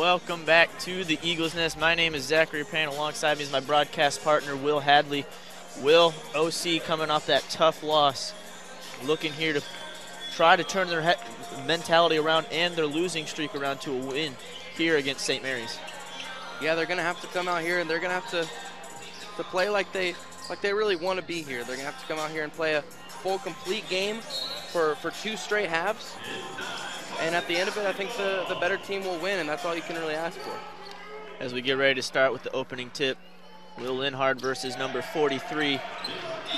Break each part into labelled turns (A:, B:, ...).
A: welcome back to the Eagles Nest. My name is Zachary Payne. Alongside me is my broadcast partner, Will Hadley. Will, OC coming off that tough loss, looking here to try to turn their mentality around and their losing streak around to a win here against St. Mary's.
B: Yeah, they're going to have to come out here and they're going to have to play like they really want to be here. They're going to have to come out here and play a full, complete game for 2 straight halves. And at the end of it, I think the better team will win, and that's all you can really ask for.
A: As we get ready to start with the opening tip, Will Linhard versus number 43,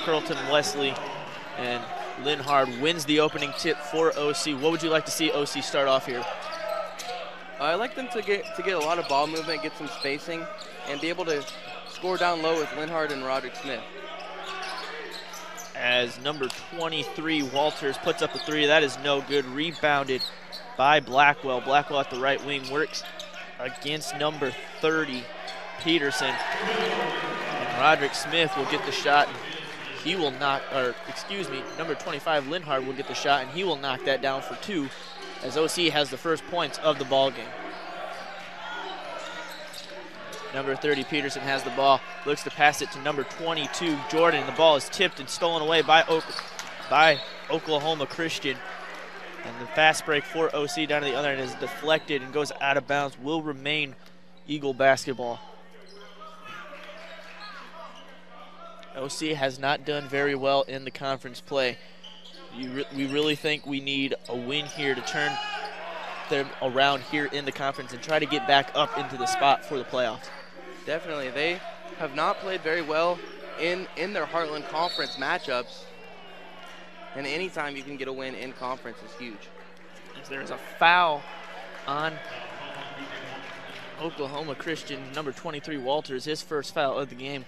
A: Carlton Wesley. And Linhard wins the opening tip for OC. What would you like to see OC start off here?
B: I'd like them to get a lot of ball movement, get some spacing, and be able to score down low with Linhard and Roderick Smith.
A: As number 23, Walters, puts up a 3. That is no good. Rebounded by Blackwell. Blackwell at the right wing works against number 30, Peterson. And Roderick Smith will get the shot. He will knock, or excuse me, number 25, Linhard will get the shot, and he will knock that down for 2 as OC has the first points of the ball game. Number 30, Peterson has the ball, looks to pass it to number 22, Jordan. The ball is tipped and stolen away by Oklahoma Christian. And the fast break for OC down to the other end is deflected and goes out of bounds. Will remain Eagle basketball. OC has not done very well in the conference play. We really think we need a win here to turn them around here in the conference and try to get back up into the spot for the playoffs.
B: Definitely. They have not played very well in their Heartland Conference matchups. And anytime you can get a win in conference is huge.
A: There's a foul on Oklahoma Christian, number 23, Walters, his first foul of the game.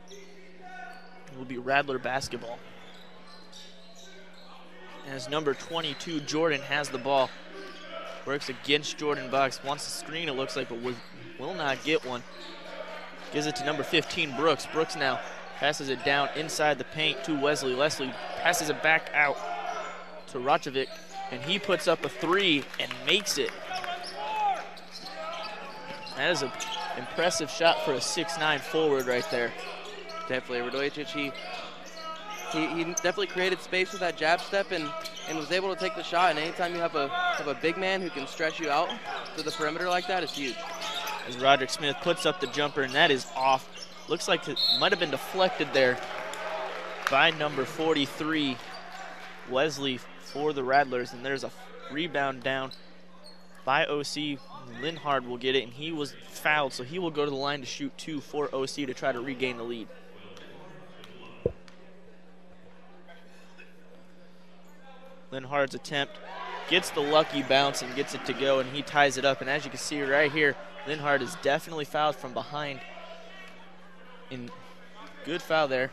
A: It will be Radler basketball. As number 22, Jordan, has the ball. Works against Jordan Bucks. Wants a screen, it looks like, but will not get one. Gives it to number 15, Brooks. Brooks now passes it down inside the paint to Wesley. Wesley passes it back out to Rachovic, and he puts up a 3 and makes it. That is an impressive shot for a 6'9" forward right there.
B: Definitely. Radojic, he definitely created space with that jab step and was able to take the shot. And anytime you have a big man who can stretch you out to the perimeter like that, it's huge.
A: As Roderick Smith puts up the jumper, and that is off. Looks like it might have been deflected there by number 43, Wesley, for the Radlers. And there's a rebound down by OC. Linhard will get it, and he was fouled, so he will go to the line to shoot 2 for OC to try to regain the lead. Linhard's attempt gets the lucky bounce and gets it to go, and he ties it up. And as you can see right here, Linhard is definitely fouled from behind. And good foul there.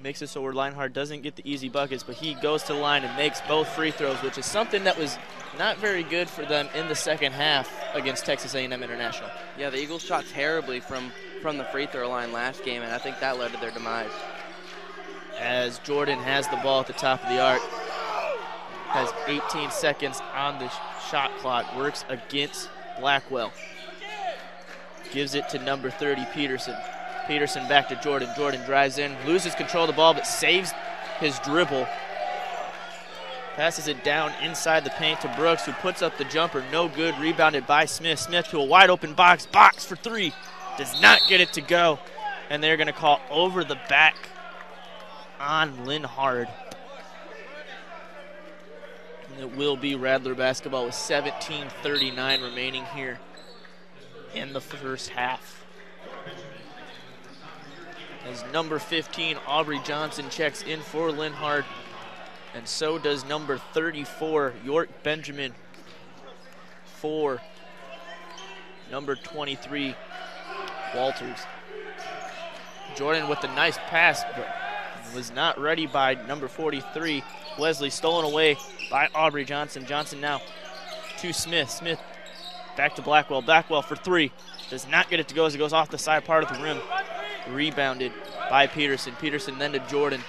A: Makes it so where Linhard doesn't get the easy buckets, but he goes to the line and makes both free throws, which is something that was not very good for them in the second half against Texas A&M International.
B: Yeah, the Eagles shot terribly from the free throw line last game, and I think that led to their demise.
A: As Jordan has the ball at the top of the arc, has 18 seconds on the shot clock, works against Blackwell. Gives it to number 30, Peterson. Peterson back to Jordan. Jordan drives in, loses control of the ball, but saves his dribble. Passes it down inside the paint to Brooks, who puts up the jumper. No good. Rebounded by Smith. Smith to a wide open box. Box for 3. Does not get it to go. And they're going to call over the back on Linhard. And it will be Radler basketball with 17:39 remaining here in the first half. As number 15, Aubrey Johnson, checks in for Linhard, and so does number 34, York Benjamin, for number 23, Walters. Jordan with a nice pass, but was not ready by number 43, Wesley. Stolen away by Aubrey Johnson. Johnson now to Smith. Smith back to Blackwell. Blackwell for 3. Does not get it to go as it goes off the side part of the rim. Rebounded by Peterson. Peterson then to Jordan.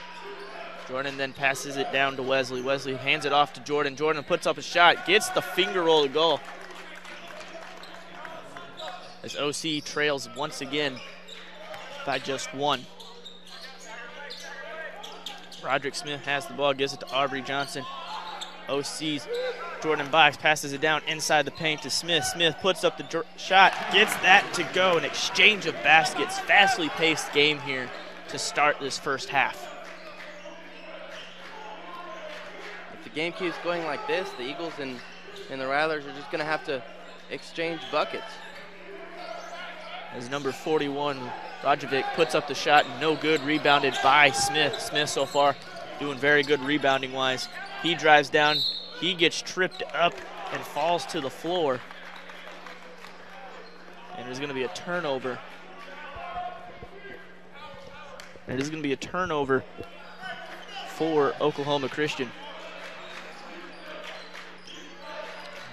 A: Jordan then passes it down to Wesley. Wesley hands it off to Jordan. Jordan puts up a shot, gets the finger roll to go. as OC trails once again by just 1. Roderick Smith has the ball, gives it to Aubrey Johnson. OC's Jordan Box passes it down inside the paint to Smith. Smith puts up the shot, gets that to go. An exchange of baskets, fastly paced game here to start this first half.
B: If the game keeps going like this, the Eagles and the Rattlers are just going to have to exchange buckets.
A: As number 41, Rajovic, puts up the shot, no good, rebounded by Smith. Smith so far doing very good rebounding-wise. He drives down, he gets tripped up and falls to the floor. And there's going to be a turnover. And it is going to be a turnover for Oklahoma Christian.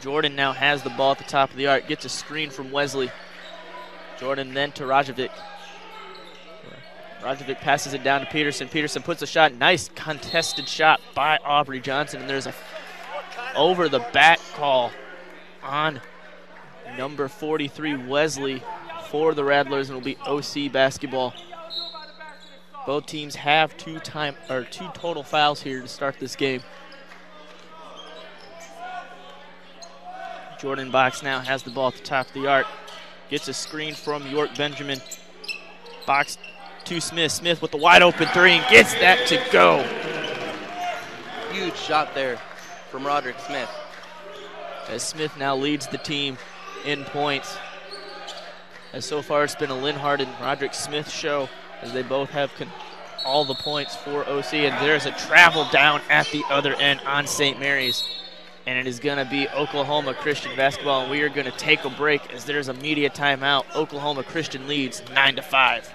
A: Jordan now has the ball at the top of the arc, gets a screen from Wesley. Jordan then to Rajovic. Rajovic passes it down to Peterson. Peterson puts a shot. Nice contested shot by Aubrey Johnson. And there's a over the back call on number 43, Wesley, for the Rattlers, and it'll be OC basketball. Both teams have two total fouls here to start this game. Jordan Box now has the ball at the top of the arc. Gets a screen from York Benjamin. Box to Smith. Smith with the wide open three and gets that to go.
B: Huge shot there from Roderick Smith.
A: As Smith now leads the team in points. As so far it's been a Linhart and Roderick Smith show, as they both have all the points for OC. And there's a travel down at the other end on St. Mary's. And it is going to be Oklahoma Christian basketball, and we are going to take a break as there's a media timeout. Oklahoma Christian leads 9-5.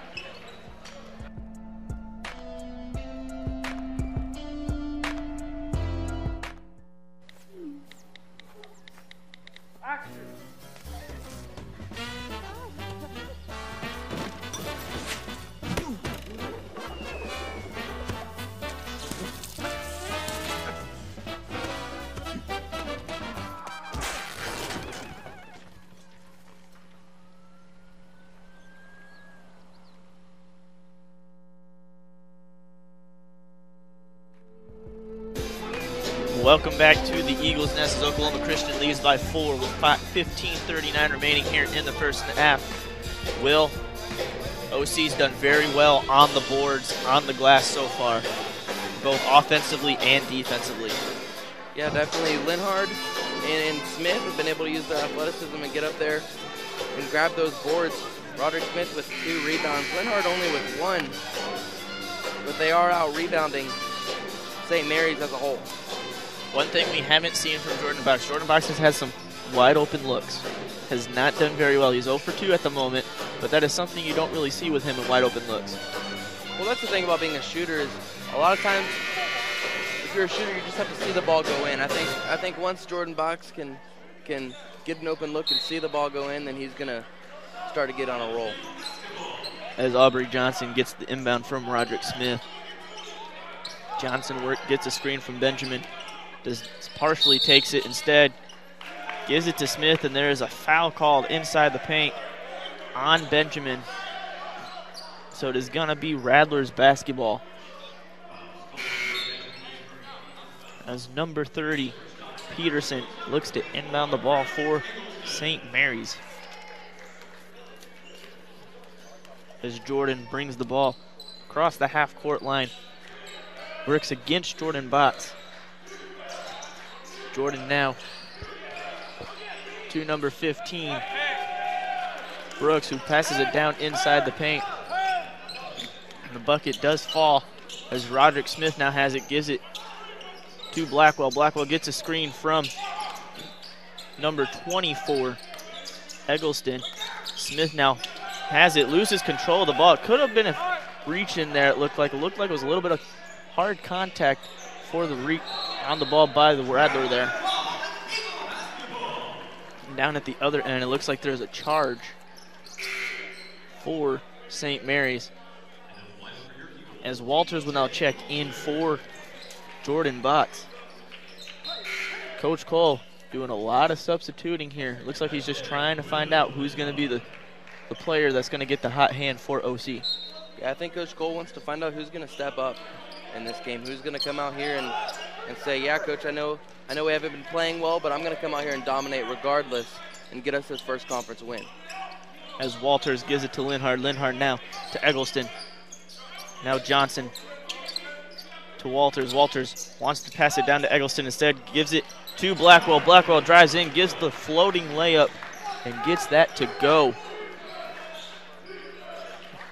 A: Welcome back to the Eagles Nest as Oklahoma Christian leads by 4 with 15:39 remaining here in the first half. Will, OC's done very well on the boards, on the glass so far, both offensively and defensively.
B: Yeah, definitely. Linhart and Smith have been able to use their athleticism and get up there and grab those boards. Roderick Smith with 2 rebounds, Linhart only with 1, but they are out rebounding St. Mary's as a whole.
A: One thing we haven't seen from Jordan Box. Jordan Box has had some wide open looks. Has not done very well. He's 0 for 2 at the moment, but that is something you don't really see with him in wide open looks.
B: Well, that's the thing about being a shooter is a lot of times if you're a shooter, you just have to see the ball go in. I think once Jordan Box can get an open look and see the ball go in, then he's going to start to get on a roll.
A: As Aubrey Johnson gets the inbound from Roderick Smith. Johnson gets a screen from Benjamin. Partially takes it instead, gives it to Smith, and there is a foul called inside the paint on Benjamin. So it is going to be Rattlers basketball. As number 30, Peterson, looks to inbound the ball for St. Mary's. As Jordan brings the ball across the half-court line. Works against Jordan Box. Jordan now to number 15, Brooks, who passes it down inside the paint. And the bucket does fall as Roderick Smith now has it, gives it to Blackwell. Blackwell gets a screen from number 24, Eggleston. Smith now has it, loses control of the ball. It could have been a reach in there, it looked like. It looked like it was a little bit of hard contact for the reach on the ball by the Rattler there. Down at the other end, it looks like there's a charge for St. Mary's. As Walters will now check in for Jordan Box. Coach Cole doing a lot of substituting here. Looks like he's just trying to find out who's going to be the the player that's going to get the hot hand for OC.
B: Yeah, I think Coach Cole wants to find out who's going to step up in this game, who's going to come out here and say, yeah, Coach, I know we haven't been playing well, but I'm going to come out here and dominate regardless and get us this first conference win.
A: As Walters gives it to Linhart. Linhart now to Eggleston. Now Johnson to Walters. Walters wants to pass it down to Eggleston. Instead, gives it to Blackwell. Blackwell drives in, gives the floating layup, and gets that to go.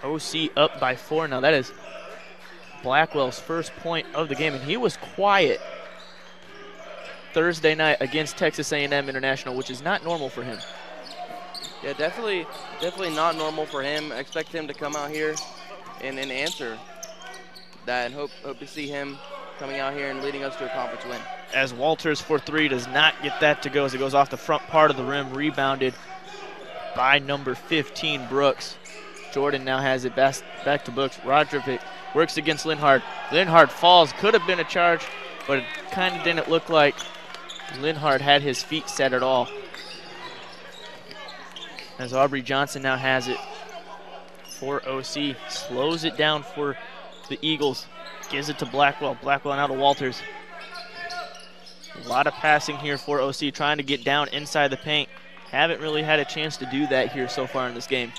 A: OC up by 4. Now that is Blackwell's first point of the game, and he was quiet Thursday night against Texas A&M International, which is not normal for him.
B: Yeah, definitely not normal for him. I expect him to come out here and answer that, and hope to see him coming out here and leading us to a conference win.
A: As Walters for 3 does not get that to go as it goes off the front part of the rim, rebounded by number 15, Brooks. Jordan now has it back to Brooks. Rodrick works against Linhart. Linhart falls, could have been a charge, but it kind of didn't look like Linhart had his feet set at all. As Aubrey Johnson now has it for OC. Slows it down for the Eagles. Gives it to Blackwell. Blackwell now to Walters. A lot of passing here for OC, trying to get down inside the paint. Haven't really had a chance to do that here so far in this game.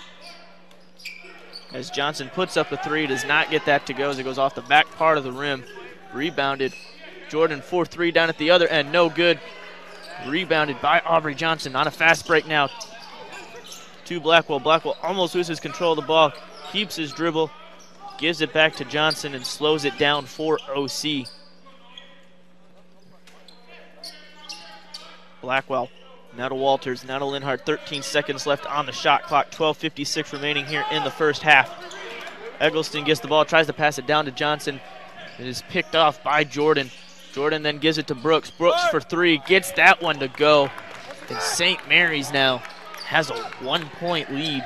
A: As Johnson puts up a 3, does not get that to go as it goes off the back part of the rim. Rebounded. Jordan 4-3 down at the other end, no good. Rebounded by Aubrey Johnson on a fast break now to Blackwell. Blackwell almost loses control of the ball, keeps his dribble, gives it back to Johnson and slows it down for OC. Blackwell now to Walters, now to Linhart. 13 seconds left on the shot clock, 12:56 remaining here in the first half. Eggleston gets the ball, tries to pass it down to Johnson. It is picked off by Jordan. Jordan then gives it to Brooks. Brooks for 3, gets that one to go. And St. Mary's now has a 1-point lead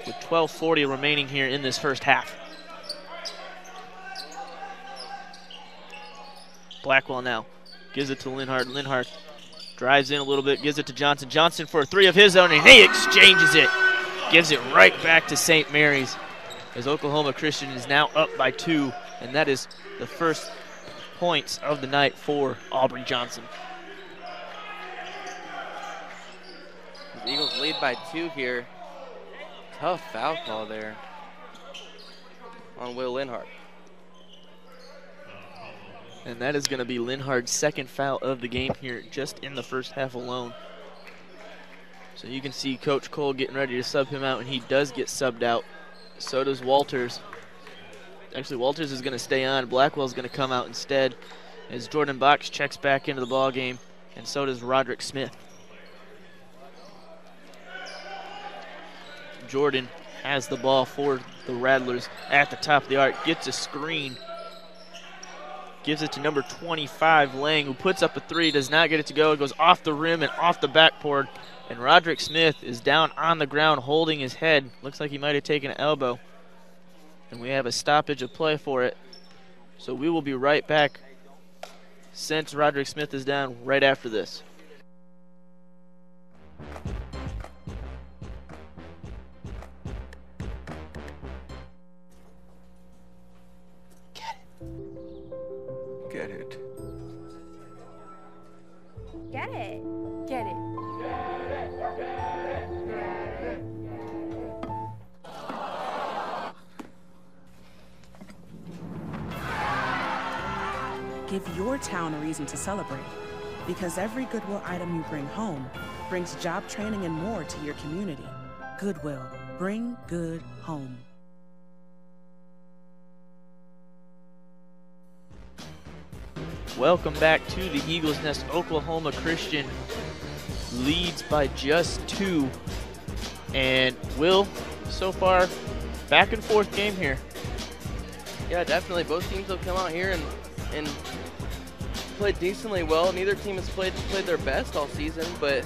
A: with 12:40 remaining here in this first half. Blackwell now gives it to Linhart. Linhart drives in a little bit, gives it to Johnson. Johnson for a 3 of his own, and he exchanges it. Gives it right back to St. Mary's as Oklahoma Christian is now up by 2, and that is the first points of the night for Aubrey Johnson.
B: The Eagles lead by 2 here. Tough foul call there on Will Linhart.
A: And that is going to be Linhart's second foul of the game here just in the first half alone. So you can see Coach Cole getting ready to sub him out, and he does get subbed out. So does Walters. Actually, Walters is going to stay on. Blackwell's going to come out instead as Jordan Box checks back into the ball game, and so does Roderick Smith. Jordan has the ball for the Rattlers at the top of the arc, gets a screen, gives it to number 25, Lang, who puts up a 3, does not get it to go. It goes off the rim and off the backboard, and Roderick Smith is down on the ground holding his head. Looks like he might have taken an elbow. And we have a stoppage of play for it. So we will be right back since Roderick Smith is down right after this.
C: Get it.
D: Get it. Get it.
E: Give your town a reason to celebrate, because every Goodwill item you bring home brings job training and more to your community. Goodwill, bring good home.
A: Welcome back to the Eagles Nest. Oklahoma Christian leads by just 2. And Will, so far, back and forth game here.
B: Yeah, definitely. Both teams have come out here and played decently well. Neither team has played their best all season, but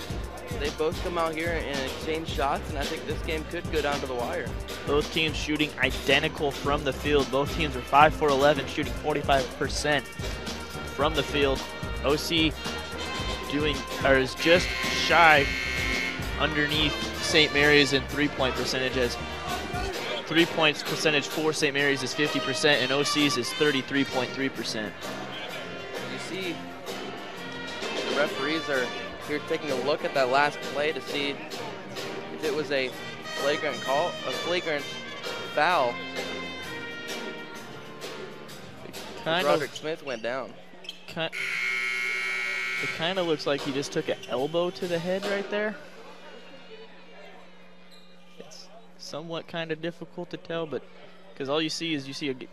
B: they both come out here and exchange shots, and I think this game could go down to the wire.
A: Both teams shooting identical from the field. Both teams are 5 for 11, shooting 45% from the field. OC is just shy underneath St. Mary's in three-point percentage, as 3 points percentage for St. Mary's is 50% and OC's is 33.3%.
B: You see the referees are here taking a look at that last play to see if it was a flagrant foul. Roderick Smith went down.
A: It kind of looks like he just took an elbow to the head right there. It's somewhat kind of difficult to tell, but because all you see is the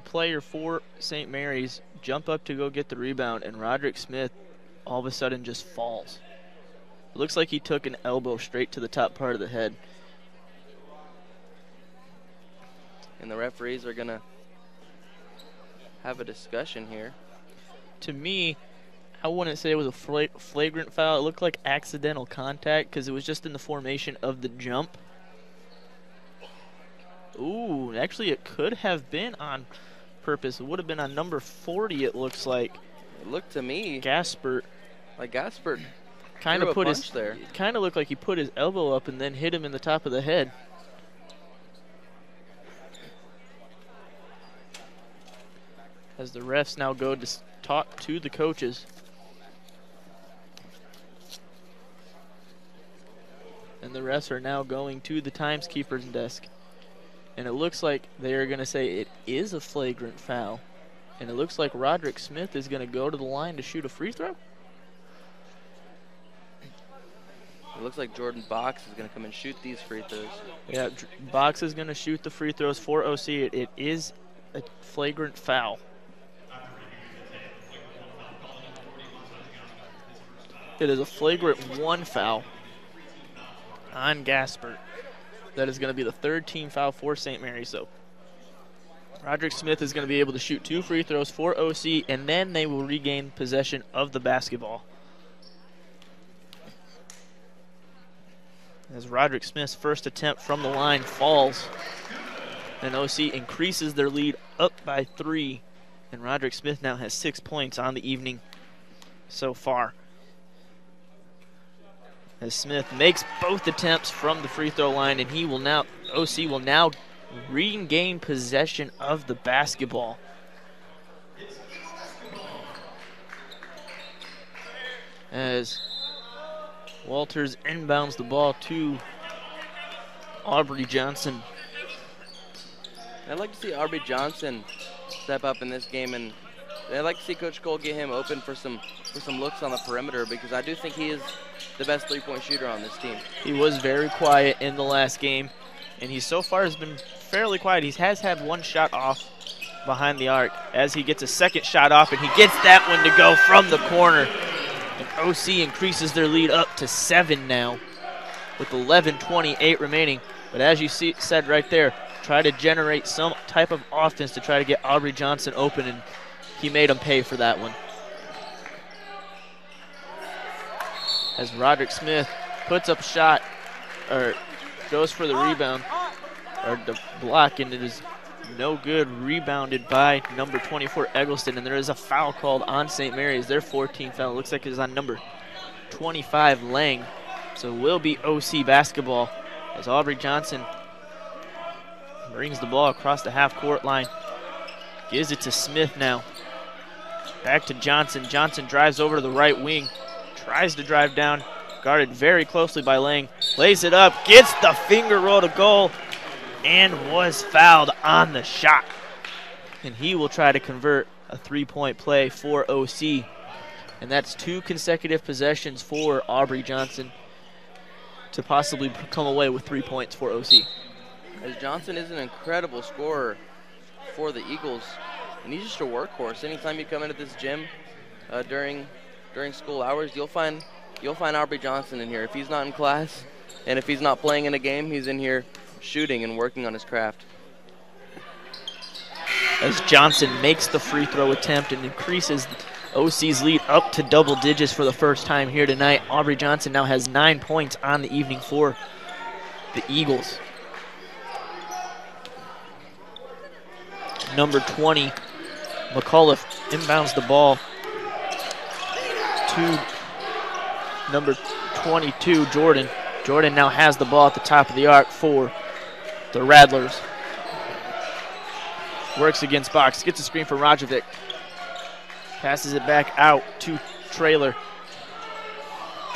A: player for St. Mary's jump up to go get the rebound, and Roderick Smith all of a sudden just falls. It looks like he took an elbow straight to the top part of the head.
B: And the referees are going to have a discussion here.
A: To me, I wouldn't say it was a flagrant foul. It looked like accidental contact because it was just in the formation of the jump. Ooh, actually it could have been on purpose. It would have been on number 40, it looks like.
B: It looked to me
A: Gaspert.
B: like Gaspert
A: Kind of
B: threw a
A: put
B: punch
A: his
B: there.
A: It kind of looked like he put his elbow up and then hit him in the top of the head. As the refs now go to talk to the coaches. And the refs are now going to the timekeeper's desk. And it looks like they are going to say it is a flagrant foul. And it looks like Roderick Smith is going to go to the line to shoot a free throw.
B: It looks like Jordan Box is going to come and shoot these free throws.
A: Yeah, Box is going to shoot the free throws for OC. It is a flagrant foul. It is a flagrant 1 foul on Gaspert. That is going to be the 3rd team foul for St. Mary's. So Roderick Smith is going to be able to shoot 2 free throws for OC, and then they will regain possession of the basketball. As Roderick Smith's first attempt from the line falls, and OC increases their lead up by 3. And Roderick Smith now has 6 points on the evening so far. As Smith makes both attempts from the free throw line, and OC will now regain possession of the basketball. As Walters inbounds the ball to Aubrey Johnson.
B: I'd like to see Aubrey Johnson step up in this game, and I'd like to see Coach Cole get him open for some looks on the perimeter, because I do think he is the best three-point shooter on this team.
A: He was very quiet in the last game, and he so far has been fairly quiet. He has had 1 shot off behind the arc as he gets a second shot off, and he gets that one to go from the corner. And OC increases their lead up to 7 now with 11:28 remaining. But as you said right there, try to generate some type of offense to try to get Aubrey Johnson open, and he made him pay for that one. As Roderick Smith puts up a shot, or goes for the rebound, or the block, and it is no good. Rebounded by number 24, Eggleston, and there is a foul called on St. Mary's. Their 14th foul. Looks like it's on number 25, Lang. So it will be OC basketball as Aubrey Johnson brings the ball across the half-court line. Gives it to Smith now. Back to Johnson. Johnson drives over to the right wing. Tries to drive down. Guarded very closely by Lang. Lays it up. Gets the finger roll to goal. And was fouled on the shot. And he will try to convert a 3-point play for OC. And that's 2 consecutive possessions for Aubrey Johnson to possibly come away with 3 points for OC.
B: As Johnson is an incredible scorer for the Eagles, and he's just a workhorse. Anytime you come into this gym during school hours, you'll find Aubrey Johnson in here. If he's not in class and if he's not playing in a game, he's in here shooting and working on his craft.
A: As Johnson makes the free throw attempt and increases OC's lead up to double digits for the first time here tonight. Aubrey Johnson now has 9 points on the evening for the Eagles. Number 20, McAuliffe inbounds the ball to number 22, Jordan. Jordan now has the ball at the top of the arc for the Rattlers. Works against box, gets a screen for Rajovic. Passes it back out to Traylor.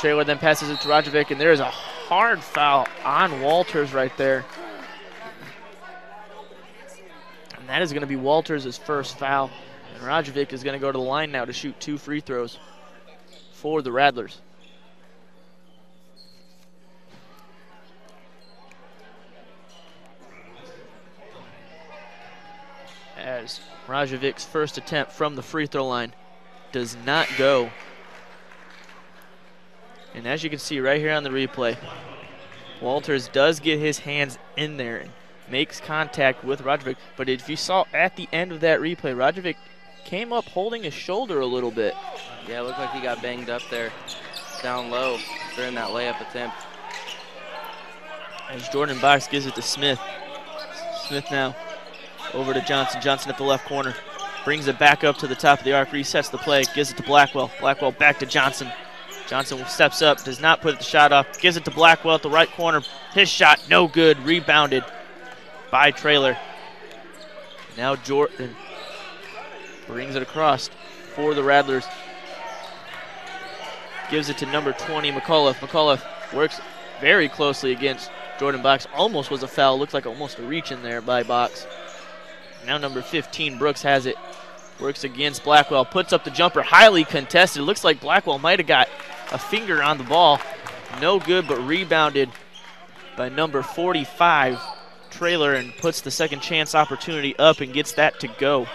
A: Traylor then passes it to Rajovic, and there is a hard foul on Walters right there. And that is going to be Walters' first foul. And Rajovic is going to go to the line now to shoot 2 free throws for the Rattlers. As Rajovic's first attempt from the free throw line does not go. And as you can see right here on the replay, Walters does get his hands in there and makes contact with Rajovic. But if you saw at the end of that replay, Rajovic came up holding his shoulder a little bit.
B: Yeah, it looked like he got banged up there down low during that layup attempt.
A: As Jordan Box gives it to Smith. Smith now over to Johnson. Johnson at the left corner. Brings it back up to the top of the arc, resets the play, gives it to Blackwell. Blackwell back to Johnson. Johnson steps up, does not put the shot off, gives it to Blackwell at the right corner. His shot, no good, rebounded by Traylor. Now Jordan brings it across for the Rattlers. Gives it to number 20, McAuliffe. McAuliffe works very closely against Jordan Box. Almost was a foul, looked like almost a reach in there by Box. Now number 15, Brooks has it. Works against Blackwell, puts up the jumper, highly contested. It looks like Blackwell might have got a finger on the ball. No good, but rebounded by number 45, Traylor, and puts the second chance opportunity up and gets that to go.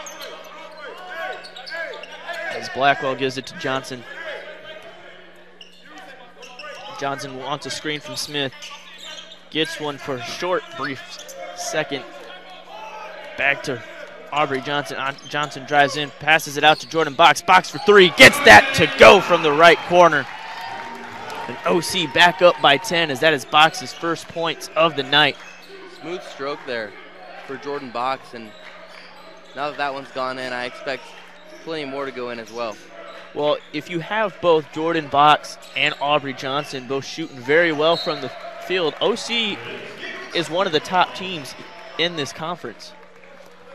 A: As Blackwell gives it to Johnson. Johnson wants a screen from Smith. Gets one for a short, brief second. Back to Aubrey Johnson. Johnson drives in, passes it out to Jordan Box. Box for 3, gets that to go from the right corner. And OC back up by 10 as that is Box's first points of the night.
B: Smooth stroke there for Jordan Box, and now that that one's gone in, I expect plenty more to go in as well.
A: Well, if you have both Jordan Box and Aubrey Johnson both shooting very well from the field, OC is one of the top teams in this conference.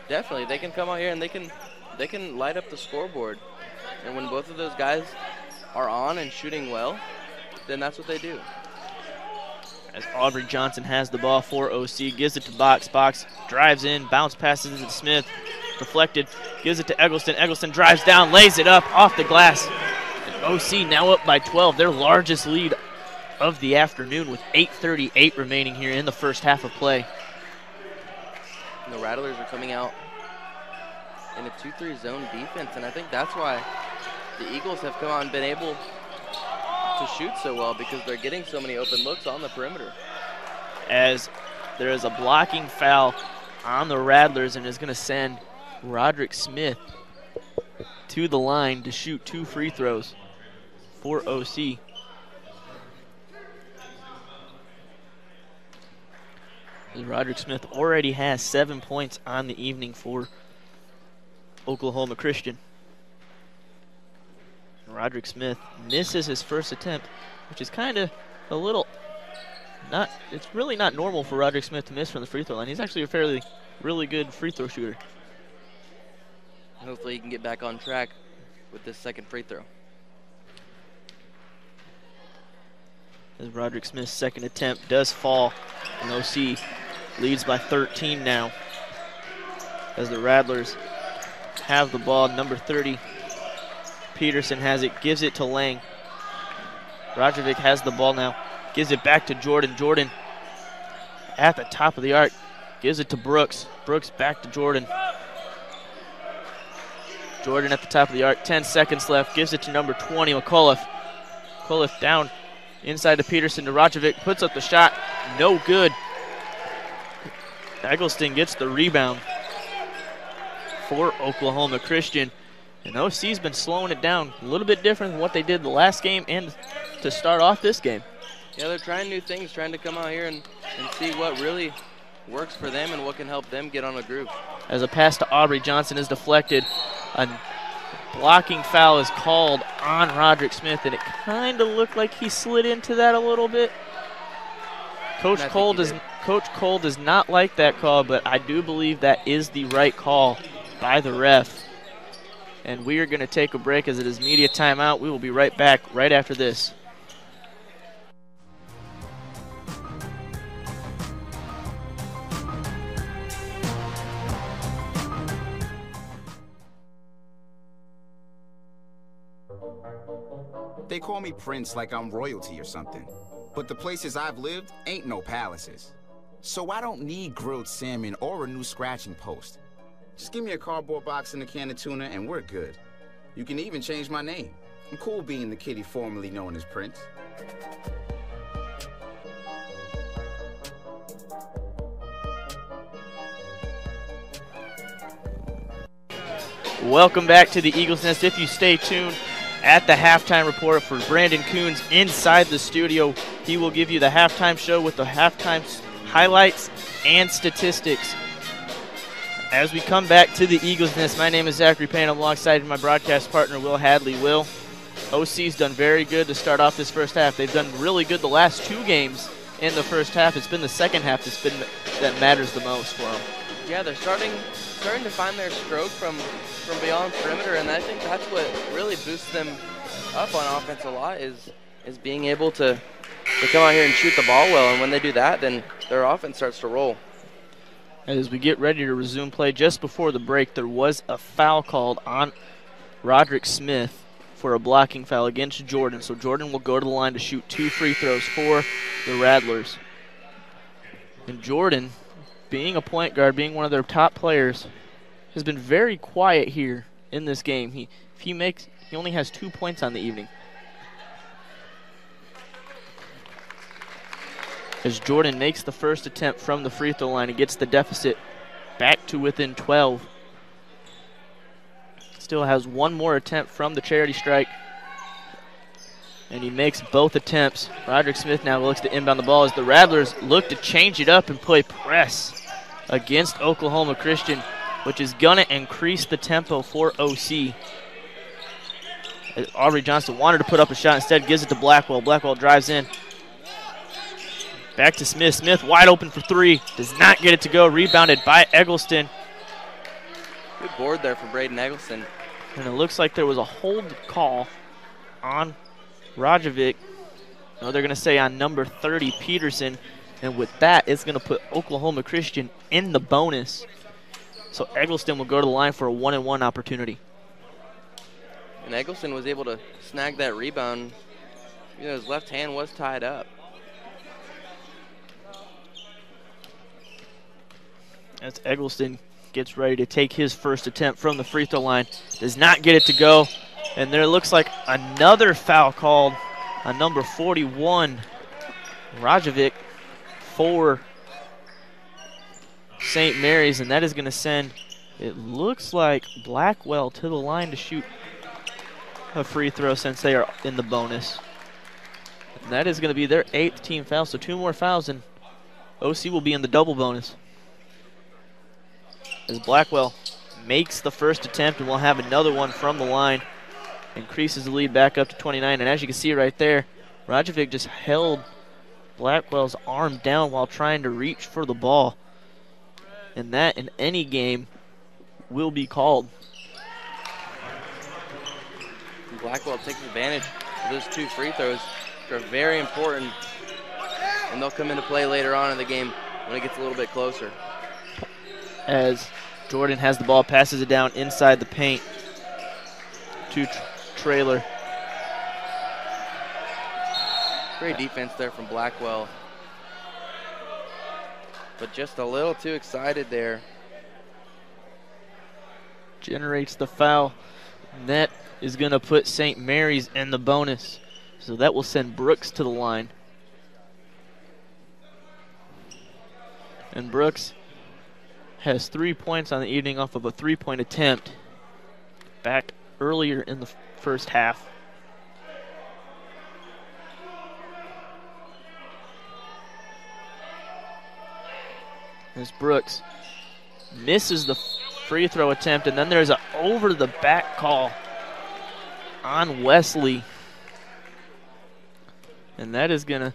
B: Definitely, they can come out here and they can light up the scoreboard. And when both of those guys are on and shooting well, then that's what they do.
A: As Aubrey Johnson has the ball for OC, gives it to Box. Box drives in, bounce passes it to Smith, deflected, gives it to Eggleston. Eggleston drives down, lays it up off the glass. And OC now up by 12, their largest lead of the afternoon with 8:38 remaining here in the first half of play.
B: And the Rattlers are coming out in a 2-3 zone defense, and I think that's why the Eagles have come out and been able to shoot so well, because they're getting so many open looks on the perimeter.
A: As there is a blocking foul on the Rattlers and is going to send Roderick Smith to the line to shoot 2 free throws for OC. Roderick Smith already has 7 points on the evening for Oklahoma Christian. Roderick Smith misses his first attempt, which is kind of a little it's really not normal for Roderick Smith to miss from the free throw line. He's actually a really good free throw shooter.
B: Hopefully he can get back on track with this second free throw.
A: As Roderick Smith's second attempt does fall, and OC leads by 13 now. As the Rattlers have the ball, number 30, Peterson has it, gives it to Lang. Rajovic has the ball now, gives it back to Jordan. Jordan at the top of the arc, gives it to Brooks. Brooks back to Jordan. Jordan at the top of the arc, 10 seconds left, gives it to number 20, McAuliffe. McAuliffe down inside to Peterson to Rajovic, puts up the shot, no good. Eggleston gets the rebound for Oklahoma Christian. And OC's been slowing it down a little bit different than what they did the last game and to start off this game.
B: Yeah, they're trying new things, trying to come out here and see what really works for them and what can help them get on a groove.
A: As a pass to Aubrey Johnson is deflected. A blocking foul is called on Roderick Smith, and it kind of looked like he slid into that a little bit. Coach Cole does not like that call, but I do believe that is the right call by the ref. And we are going to take a break as it is media timeout. We will be right back right after this.
F: They call me Prince like I'm royalty or something. But the places I've lived ain't no palaces. So I don't need grilled salmon or a new scratching post. Just give me a cardboard box and a can of tuna and we're good. You can even change my name. I'm cool being the kitty formerly known as Prince.
A: Welcome back to the Eagles Nest. If you stay tuned at the halftime report for Brandon Coons inside the studio, he will give you the halftime show with the halftime highlights and statistics. As we come back to the Eagles Nest, my name is Zachary Payne. I'm alongside my broadcast partner, Will Hadley. Will, OC's done very good to start off this first half. They've done really good the last two games in the first half. It's been the second half that matters the most for them.
B: Yeah, they're starting to find their stroke from beyond perimeter, and I think that's what really boosts them up on offense a lot is being able to come out here and shoot the ball well, and when they do that, then their offense starts to roll.
A: As we get ready to resume play, just before the break, there was a foul called on Roderick Smith for a blocking foul against Jordan. So Jordan will go to the line to shoot 2 free throws for the Rattlers. And Jordan, being a point guard, being one of their top players, has been very quiet here in this game. He only has 2 points on the evening. As Jordan makes the first attempt from the free throw line and gets the deficit back to within 12. Still has one more attempt from the charity strike. And he makes both attempts. Roderick Smith now looks to inbound the ball as the Rattlers look to change it up and play press against Oklahoma Christian, which is going to increase the tempo for OC. Aubrey Johnson wanted to put up a shot, instead gives it to Blackwell. Blackwell drives in. Back to Smith. Smith wide open for 3. Does not get it to go. Rebounded by Eggleston.
B: Good board there for Braden Eggleston.
A: And it looks like there was a hold call on Rajovic. No, they're going to say on number 30, Peterson. And with that, it's going to put Oklahoma Christian in the bonus. So Eggleston will go to the line for a 1-and-1 opportunity.
B: And Eggleston was able to snag that rebound. You know, his left hand was tied up.
A: As Eggleston gets ready to take his first attempt from the free throw line. Does not get it to go. And there looks like another foul called on number 41, Rajovic, for St. Mary's. And that is going to send, it looks like, Blackwell to the line to shoot a free throw since they are in the bonus. And that is going to be their 8th team foul. So 2 more fouls and OC will be in the double bonus. As Blackwell makes the first attempt and will have another one from the line. Increases the lead back up to 29. And as you can see right there, Rajovic just held Blackwell's arm down while trying to reach for the ball. And that in any game will be called.
B: Blackwell takes advantage of those 2 free throws, which are very important. And they'll come into play later on in the game when it gets a little bit closer.
A: As Jordan has the ball, passes it down inside the paint to Trailer.
B: Great defense there from Blackwell. But just a little too excited there.
A: Generates the foul. And that is going to put St. Mary's in the bonus. So that will send Brooks to the line. And Brooks has 3 points on the evening off of a 3-point attempt back earlier in the first half. As Brooks misses the free throw attempt, and then there's an over the back call on Wesley. And that is going to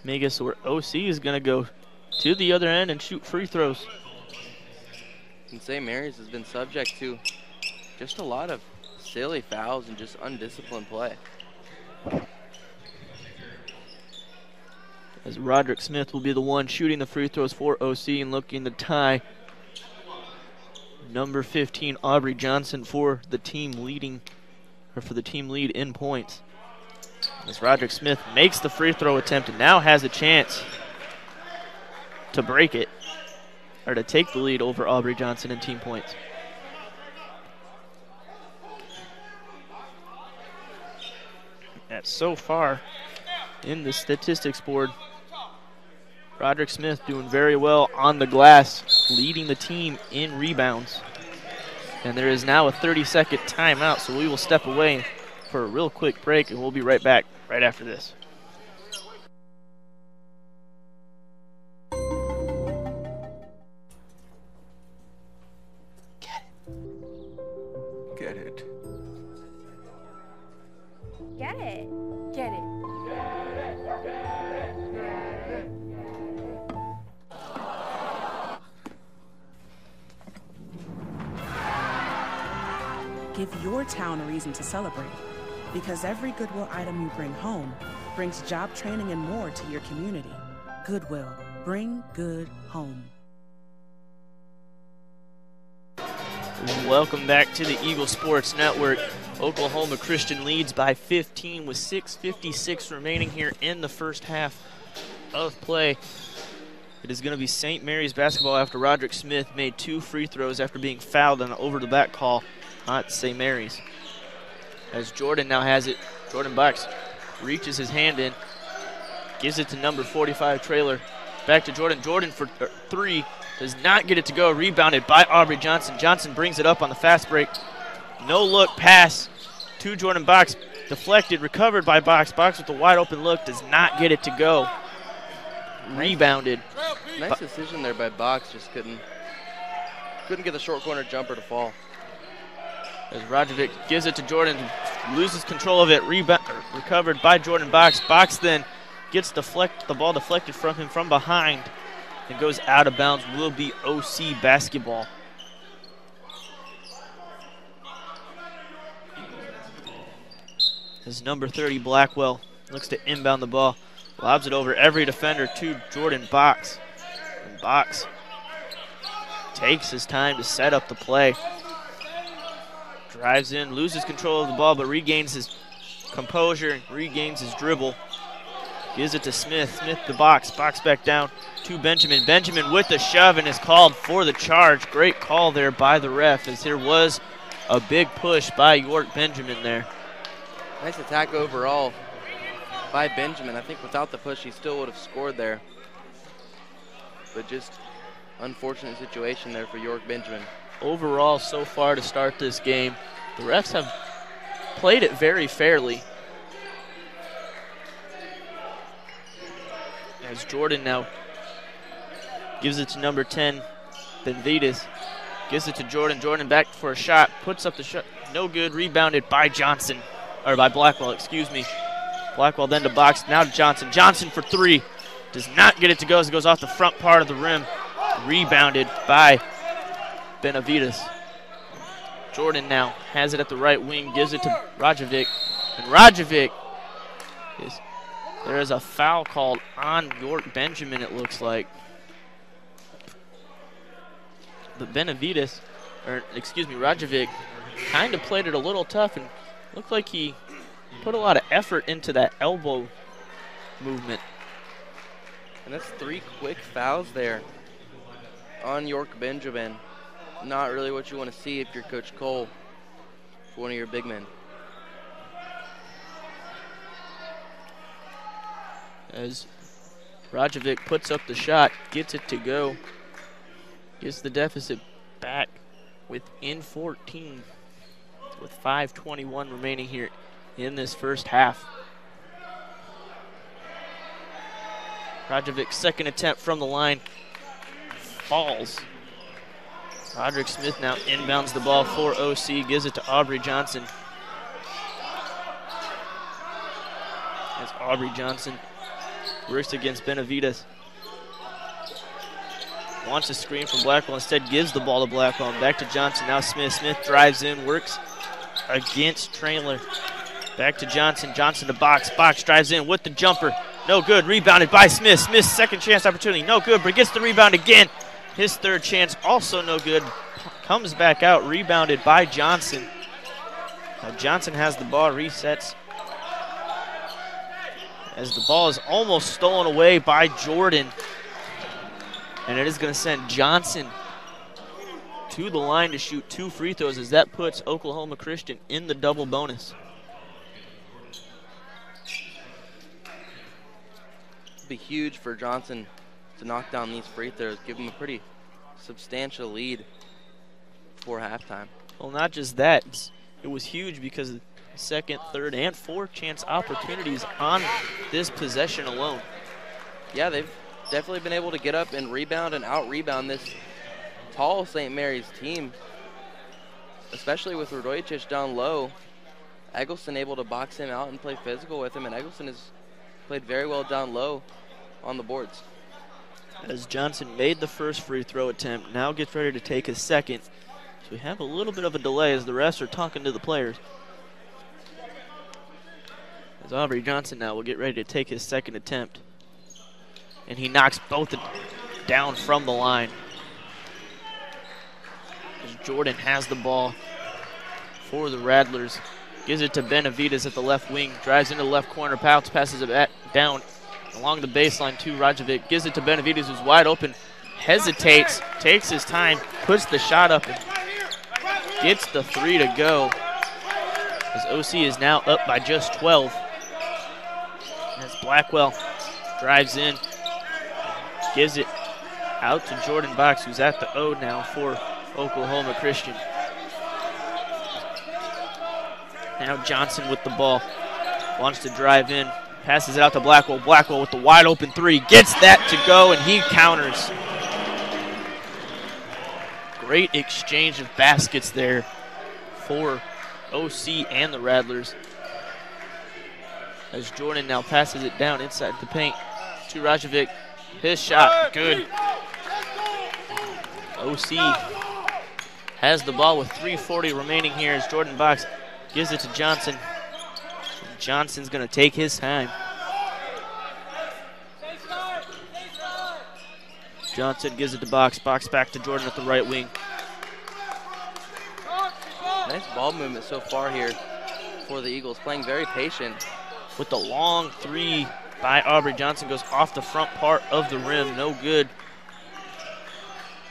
A: make us where OC is going to go to the other end and shoot free throws.
B: And St. Mary's has been subject to just a lot of silly fouls and just undisciplined play.
A: As Roderick Smith will be the one shooting the free throws for OC and looking to tie number 15 Aubrey Johnson for the team leading, or for the team lead in points. As Roderick Smith makes the free throw attempt and now has a chance to break it, or to take the lead over Aubrey Johnson in team points. And so far in the statistics board, Roderick Smith doing very well on the glass, leading the team in rebounds. And there is now a 30-second timeout, so we will step away for a real quick break, and we'll be right back right after this.
C: Get it.
D: Get it. Get it.
E: Give your town a reason to celebrate, because every Goodwill item you bring home brings job training and more to your community. Goodwill, bring good home.
A: Welcome back to the Eagle Sports Network. Oklahoma Christian leads by 15 with 6:56 remaining here in the first half of play. It is going to be St. Mary's basketball after Roderick Smith made 2 free throws after being fouled on an over-the-back call at St. Mary's. As Jordan now has it, Jordan Bucks reaches his hand in, gives it to number 45, Traylor. Back to Jordan. Jordan for 3. Does not get it to go. Rebounded by Aubrey Johnson. Johnson brings it up on the fast break. No look pass to Jordan Box. Deflected, recovered by Box. Box with a wide open look. Does not get it to go. Rebounded.
B: Nice decision there by Box. Just couldn't get the short corner jumper to fall.
A: As Rajovic gives it to Jordan, loses control of it. Recovered by Jordan Box. Box then gets the ball deflected from him from behind. And goes out of bounds. Will be OC basketball. As number 30, Blackwell, looks to inbound the ball. Lobs it over every defender to Jordan Box. And Box takes his time to set up the play. Drives in, loses control of the ball, but regains his composure, regains his dribble. Gives it to Smith. Smith to Box. Box back down to Benjamin. Benjamin with the shove and is called for the charge. Great call there by the ref, as there was a big push by York Benjamin there.
B: Nice attack overall by Benjamin. I think without the push, he still would have scored there. But just unfortunate situation there for York Benjamin.
A: Overall, so far to start this game, the refs have played it very fairly. As Jordan now gives it to number 10, Benvides. Gives it to Jordan. Jordan back for a shot. Puts up the shot. No good. Rebounded by Johnson. Or by Blackwell, excuse me. Blackwell then to Box. Now to Johnson. Johnson for 3. Does not get it to go as it goes off the front part of the rim. Rebounded by Benavides. Jordan now has it at the right wing. Gives it to Rajovic. And Rajovic is... There is a foul called on York Benjamin, it looks like. But Benavides, or excuse me, Rajovic, kind of played it a little tough and looked like he put a lot of effort into that elbow movement.
B: And that's 3 quick fouls there on York Benjamin. Not really what you want to see if you're Coach Cole for one of your big men.
A: As Rajovic puts up the shot, gets it to go, gets the deficit back within 14 with 5:21 remaining here in this first half. Rajovic's second attempt from the line falls. Roderick Smith now inbounds the ball for OC, gives it to Aubrey Johnson. Aubrey Johnson works against Benavides. Wants a screen from Blackwell, instead gives the ball to Blackwell. Back to Johnson, now Smith. Smith drives in, works against Traylor. Back to Johnson, Johnson to Box. Box drives in with the jumper. No good, rebounded by Smith. Smith's second chance opportunity, no good, but gets the rebound again. His third chance, also no good. Comes back out, rebounded by Johnson. Now Johnson has the ball, resets. As the ball is almost stolen away by Jordan. And it is going to send Johnson to the line to shoot 2 free throws, as that puts Oklahoma Christian in the double bonus.
B: It'd be huge for Johnson to knock down these free throws, give him a pretty substantial lead before halftime.
A: Well, not just that. It was huge because of second, third, and fourth chance opportunities on this possession alone.
B: Yeah, they've definitely been able to get up and rebound and out-rebound this tall St. Mary's team, especially with Radojicic down low. Eggleston able to box him out and play physical with him, and Eggleston has played very well down low on the boards.
A: As Johnson made the first free throw attempt, now gets ready to take his second. So we have a little bit of a delay as the refs are talking to the players. As Aubrey Johnson now will get ready to take his second attempt. And he knocks both down from the line. As Jordan has the ball for the Rattlers. Gives it to Benavides at the left wing. Drives into the left corner. Pouts passes it down along the baseline to Rajovic. Gives it to Benavides, who's wide open. Hesitates, takes his time, puts the shot up, and gets the 3 to go. As OC is now up by just 12. As Blackwell drives in. Gives it out to Jordan Box, who's at the O now for Oklahoma Christian. Now Johnson with the ball. Wants to drive in. Passes it out to Blackwell. Blackwell with the wide open 3. Gets that to go, and he counters. Great exchange of baskets there for OC and the Rattlers. As Jordan now passes it down inside the paint to Rajovic. His shot, good. OC has the ball with 3:40 remaining here as Jordan Box gives it to Johnson. Johnson's going to take his time. Johnson gives it to Box. Box back to Jordan at the right wing.
B: Nice ball movement so far here for the Eagles, playing very patient.
A: With the long 3 by Aubrey Johnson, goes off the front part of the rim, no good.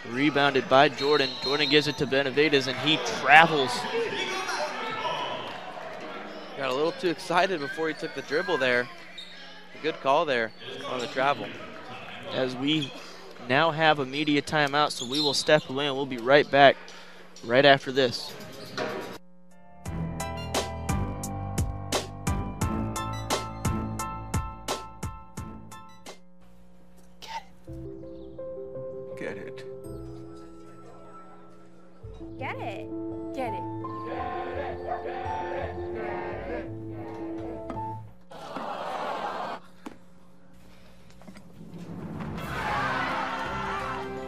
A: Rebounded by Jordan. Jordan gives it to Benavides, and he travels.
B: Got a little too excited before he took the dribble there. A good call there on the travel.
A: As we now have a media timeout, so we will step away and we'll be right back right after this.
C: Get it.
D: Get it. Get it.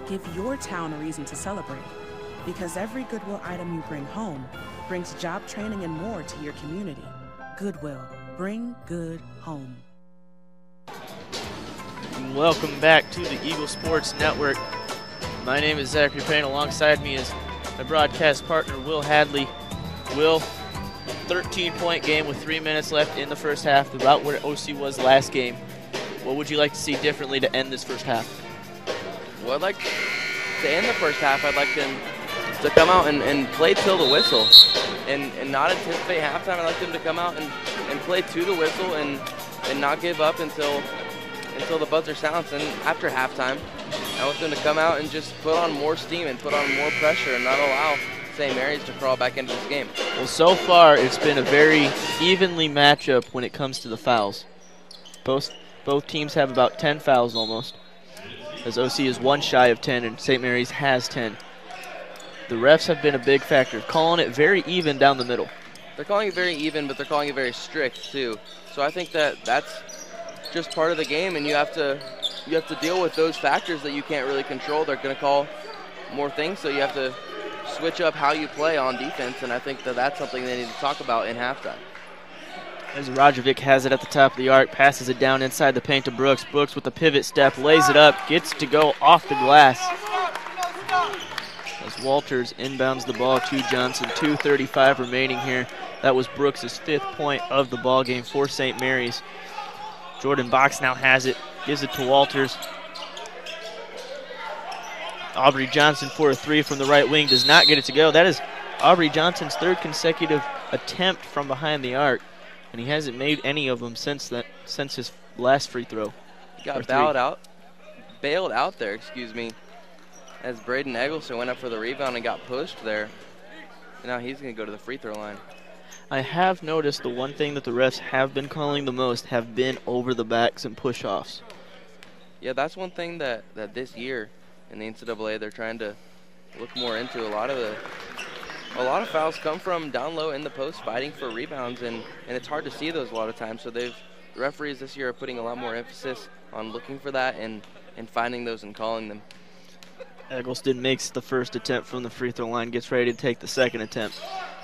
E: Give your town a reason to celebrate, because every Goodwill item you bring home brings job training and more to your community. Goodwill, bring good home.
A: Welcome back to the Eagle Sports Network. My name is Zachary Payne. Alongside me is my broadcast partner, Will Hadley. Will, 13-point game with 3 minutes left in the first half, about where OC was last game. What would you like to see differently to end this first half?
B: Well, I'd like to end the first half. I'd like them to come out and play till the whistle and not anticipate halftime. I'd like them to come out and play to the whistle and not give up until the buzzer sounds. And after halftime, I want them to come out and just put on more steam and put on more pressure and not allow St. Mary's to crawl back into this game.
A: Well, so far it's been a very evenly matchup when it comes to the fouls. Both teams have about 10 fouls almost, as OC is 1 shy of 10 and St. Mary's has 10. The refs have been a big factor, calling it very even down the middle.
B: They're calling it very even, but they're calling it very strict too. So I think that's just part of the game, and you have to deal with those factors that you can't really control. They're going to call more things, so you have to switch up how you play on defense, and I think that that's something they need to talk about in halftime.
A: As Rajovic has it at the top of the arc, passes it down inside the paint to Brooks. Brooks with the pivot step, lays it up, gets to go off the glass. As Walters inbounds the ball to Johnson, 2:35 remaining here. That was Brooks' 5th point of the ball game for St. Mary's. Jordan Box now has it, gives it to Walters. Aubrey Johnson for a 3 from the right wing, does not get it to go. That is Aubrey Johnson's 3rd consecutive attempt from behind the arc, and he hasn't made any of them since his last free throw.
B: He got bailed out there, as Braden Eggleston went up for the rebound and got pushed there. And now he's going to go to the free throw line.
A: I have noticed the one thing that the refs have been calling the most have been over the backs and push-offs.
B: Yeah, that's one thing that this year in the NCAA they're trying to look more into. A lot of fouls come from down low in the post fighting for rebounds, and it's hard to see those a lot of times. So the referees this year are putting a lot more emphasis on looking for that and finding those and calling them.
A: Eggleston makes the first attempt from the free throw line, gets ready to take the second attempt.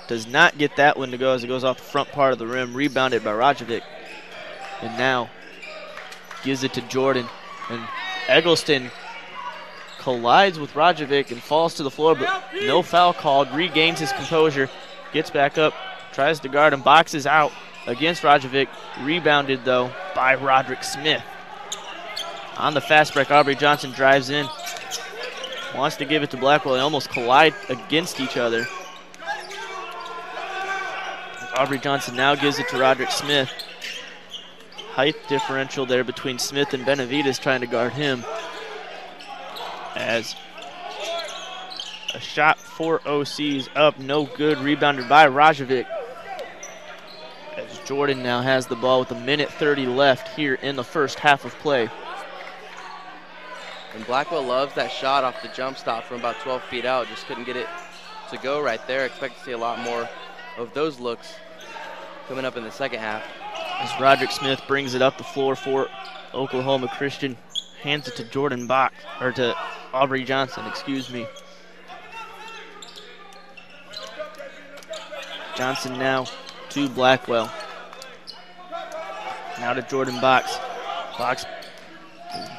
A: Does not get that one to go as it goes off the front part of the rim, rebounded by Rajovic. And now gives it to Jordan. And Eggleston collides with Rajovic and falls to the floor, but no foul called, regains his composure, gets back up, tries to guard him, boxes out against Rajovic, rebounded though by Roderick Smith. On the fast break, Aubrey Johnson drives in, wants to give it to Blackwell. They almost collide against each other. Aubrey Johnson now gives it to Roderick Smith. Height differential there between Smith and Benavides trying to guard him. As a shot for OC's up, no good, rebounded by Rajovic. As Jordan now has the ball with 1:30 left here in the first half of play.
B: And Blackwell loves that shot off the jump stop from about 12 feet out. Just couldn't get it to go right there. Expect to see a lot more of those looks coming up in the second half.
A: As Roderick Smith brings it up the floor for Oklahoma Christian, hands it to Jordan Box, or to Aubrey Johnson, excuse me. Johnson now to Blackwell. Now to Jordan Box. Box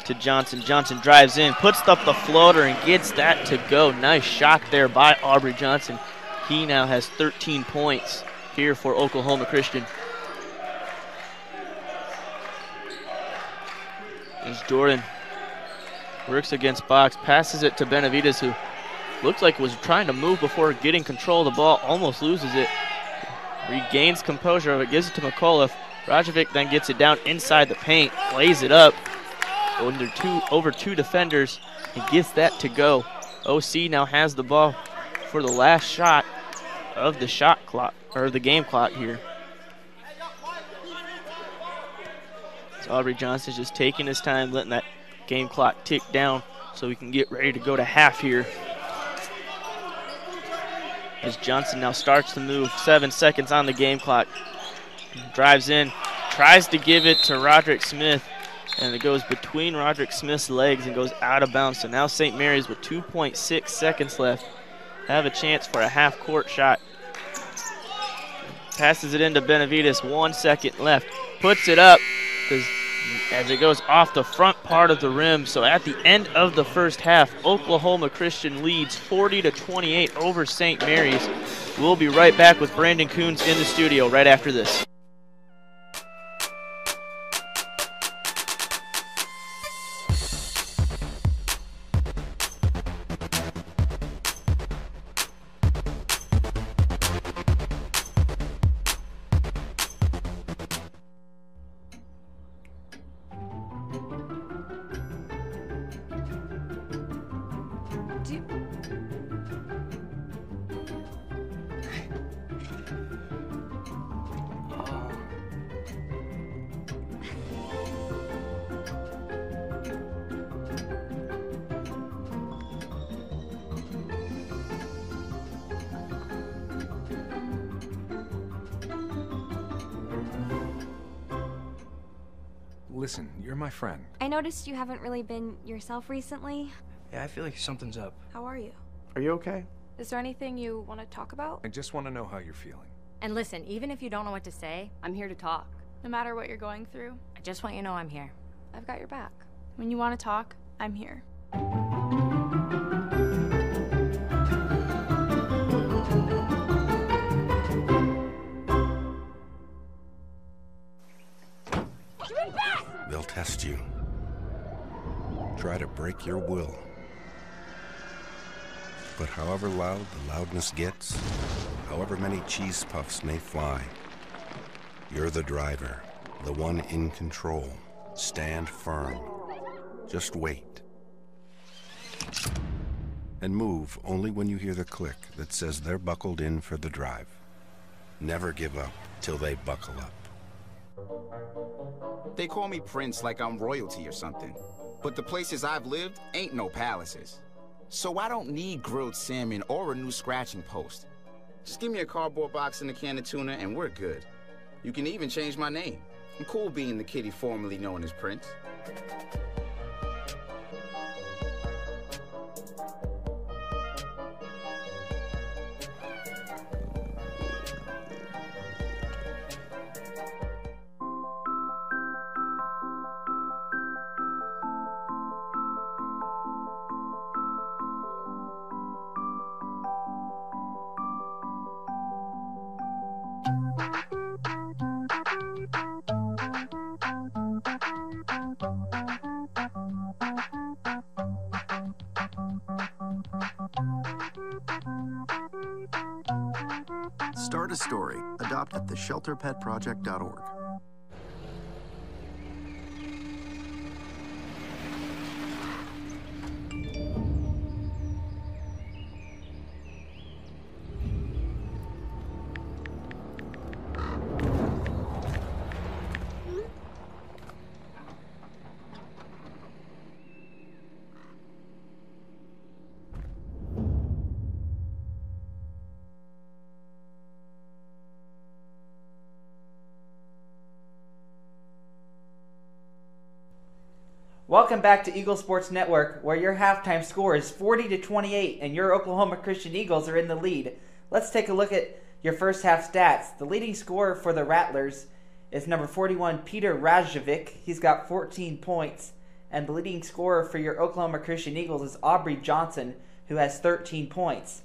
A: to Johnson. Johnson drives in, puts up the floater and gets that to go. Nice shot there by Aubrey Johnson. He now has 13 points here for Oklahoma Christian. As Jordan works against Box, passes it to Benavides, who looks like was trying to move before getting control of the ball, almost loses it. Regains composure of it, gives it to McAuliffe. Rajovic then gets it down inside the paint, lays it up over two defenders, and gets that to go. OC now has the ball for the last shot of the shot clock, or the game clock here. So Aubrey Johnson's just taking his time, letting that game clock tick down so we can get ready to go to half here. As Johnson now starts to move, 7 seconds on the game clock. Drives in, tries to give it to Roderick Smith, and it goes between Roderick Smith's legs and goes out of bounds. So now St. Mary's with 2.6 seconds left have a chance for a half-court shot. Passes it into Benavides, 1 second left. Puts it up as it goes off the front part of the rim. So at the end of the first half, Oklahoma Christian leads 40-28 over St. Mary's. We'll be right back with Brandon Coons in the studio right after this.
G: Listen, you're my friend.
H: I noticed you haven't really been yourself recently.
I: Yeah, I feel like something's up.
D: How are you?
I: Are you okay?
D: Is there anything you want to talk about?
G: I just want to know how you're feeling.
J: And listen, even if you don't know what to say, I'm here to talk.
D: No matter what you're going through,
J: I just want you to know I'm here.
D: I've got your back. When you want to talk, I'm here.
K: They'll test you. Try to break your will. But however loud the loudness gets, however many cheese puffs may fly, you're the driver, the one in control. Stand firm. Just wait. And move only when you hear the click that says they're buckled in for the drive. Never give up till they buckle up.
F: They call me Prince like I'm royalty or something. But the places I've lived ain't no palaces. So I don't need grilled salmon or a new scratching post. Just give me a cardboard box and a can of tuna and we're good. You can even change my name. I'm cool being the kitty formerly known as Prince.
L: Start a story. Adopt at theshelterpetproject.org.
M: Welcome back to Eagle Sports Network, where your halftime score is 40-28 and your Oklahoma Christian Eagles are in the lead. Let's take a look at your first half stats. The leading scorer for the Rattlers is number 41, Peter Rajovic. He's got 14 points. And the leading scorer for your Oklahoma Christian Eagles is Aubrey Johnson, who has 13 points.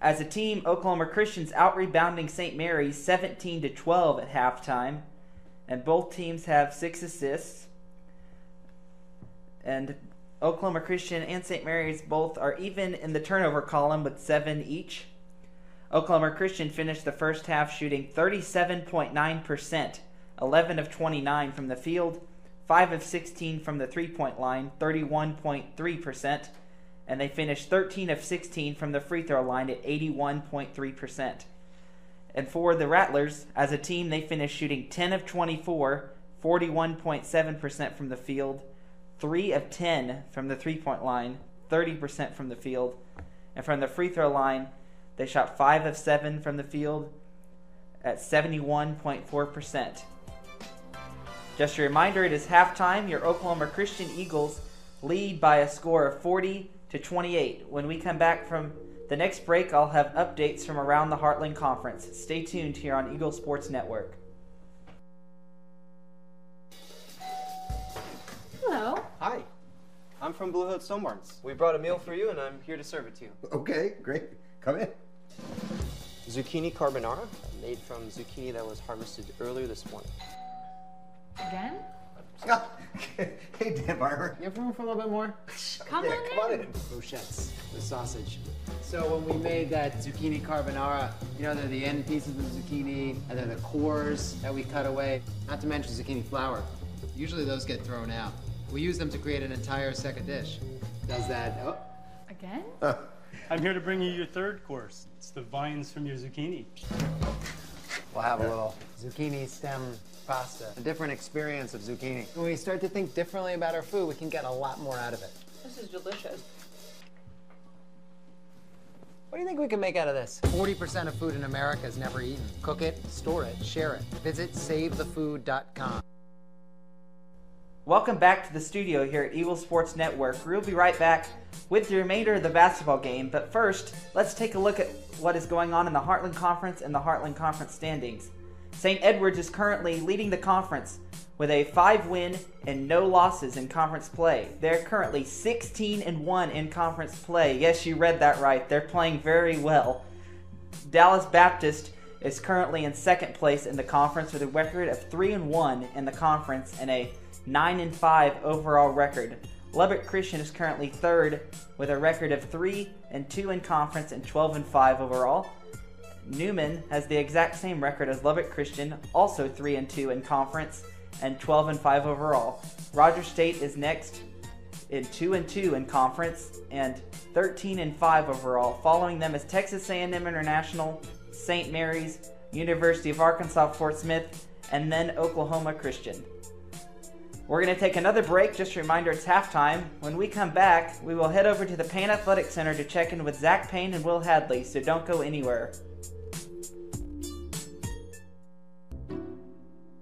M: As a team, Oklahoma Christian's out-rebounding St. Mary's 17-12 at halftime. And both teams have 6 assists. And Oklahoma Christian and St. Mary's both are even in the turnover column with 7 each. Oklahoma Christian finished the first half shooting 37.9%, 11 of 29 from the field, 5 of 16 from the three-point line, 31.3%, and they finished 13 of 16 from the free throw line at 81.3%. And for the Rattlers, as a team, they finished shooting 10 of 24, 41.7% from the field, 3 of 10 from the three-point line, 30% from the field. And from the free throw line, they shot 5 of 7 from the field at 71.4%. Just a reminder, it is halftime. Your Oklahoma Christian Eagles lead by a score of 40-28. When we come back from the next break, I'll have updates from around the Heartland Conference. Stay tuned here on Eagle Sports Network.
N: Hello.
O: Hi. I'm from Blue Hill Stone Barns. We brought a meal for you, and I'm here to serve it to you.
P: Okay, great. Come in.
O: Zucchini carbonara, made from zucchini that was harvested earlier this morning.
N: Again?
P: Hey, Dan Barber.
Q: You have room for a little bit more?
N: Come
P: on in.
Q: Brochettes, the sausage. So when we made that zucchini carbonara, you know, they're the end pieces of the zucchini, and then the cores that we cut away, not to mention zucchini flour. Usually those get thrown out. We use them to create an entire second dish. Does that... Oh.
N: Again?
R: I'm here to bring you your third course. It's the vines from your zucchini.
Q: We'll have a little zucchini stem pasta. A different experience of zucchini. When we start to think differently about our food, we can get a lot more out of it.
N: This is delicious.
Q: What do you think we can make out of this? 40% of food in America is never eaten. Cook it, store it, share it. Visit SaveTheFood.com.
M: Welcome back to the studio here at Eagle Sports Network. We'll be right back with the remainder of the basketball game, but first, let's take a look at what is going on in the Heartland Conference and the Heartland Conference standings. St. Edwards is currently leading the conference with a 5-win and no losses in conference play. They're currently 16-1 in conference play. Yes, you read that right. They're playing very well. Dallas Baptist is currently in second place in the conference with a record of 3-1 in the conference and a 9-5 overall record. Lubbock Christian is currently third with a record of 3-2 in conference and 12-5 overall. Newman has the exact same record as Lubbock Christian, also 3-2 in conference and 12-5 overall. Rogers State is next in 2-2 in conference and 13-5 overall. Following them is Texas A&M International, St. Mary's, University of Arkansas Fort Smith, and then Oklahoma Christian. We're going to take another break. Just a reminder, it's halftime. When we come back, we will head over to the Payne Athletic Center to check in with Zach Payne and Will Hadley, so don't go anywhere.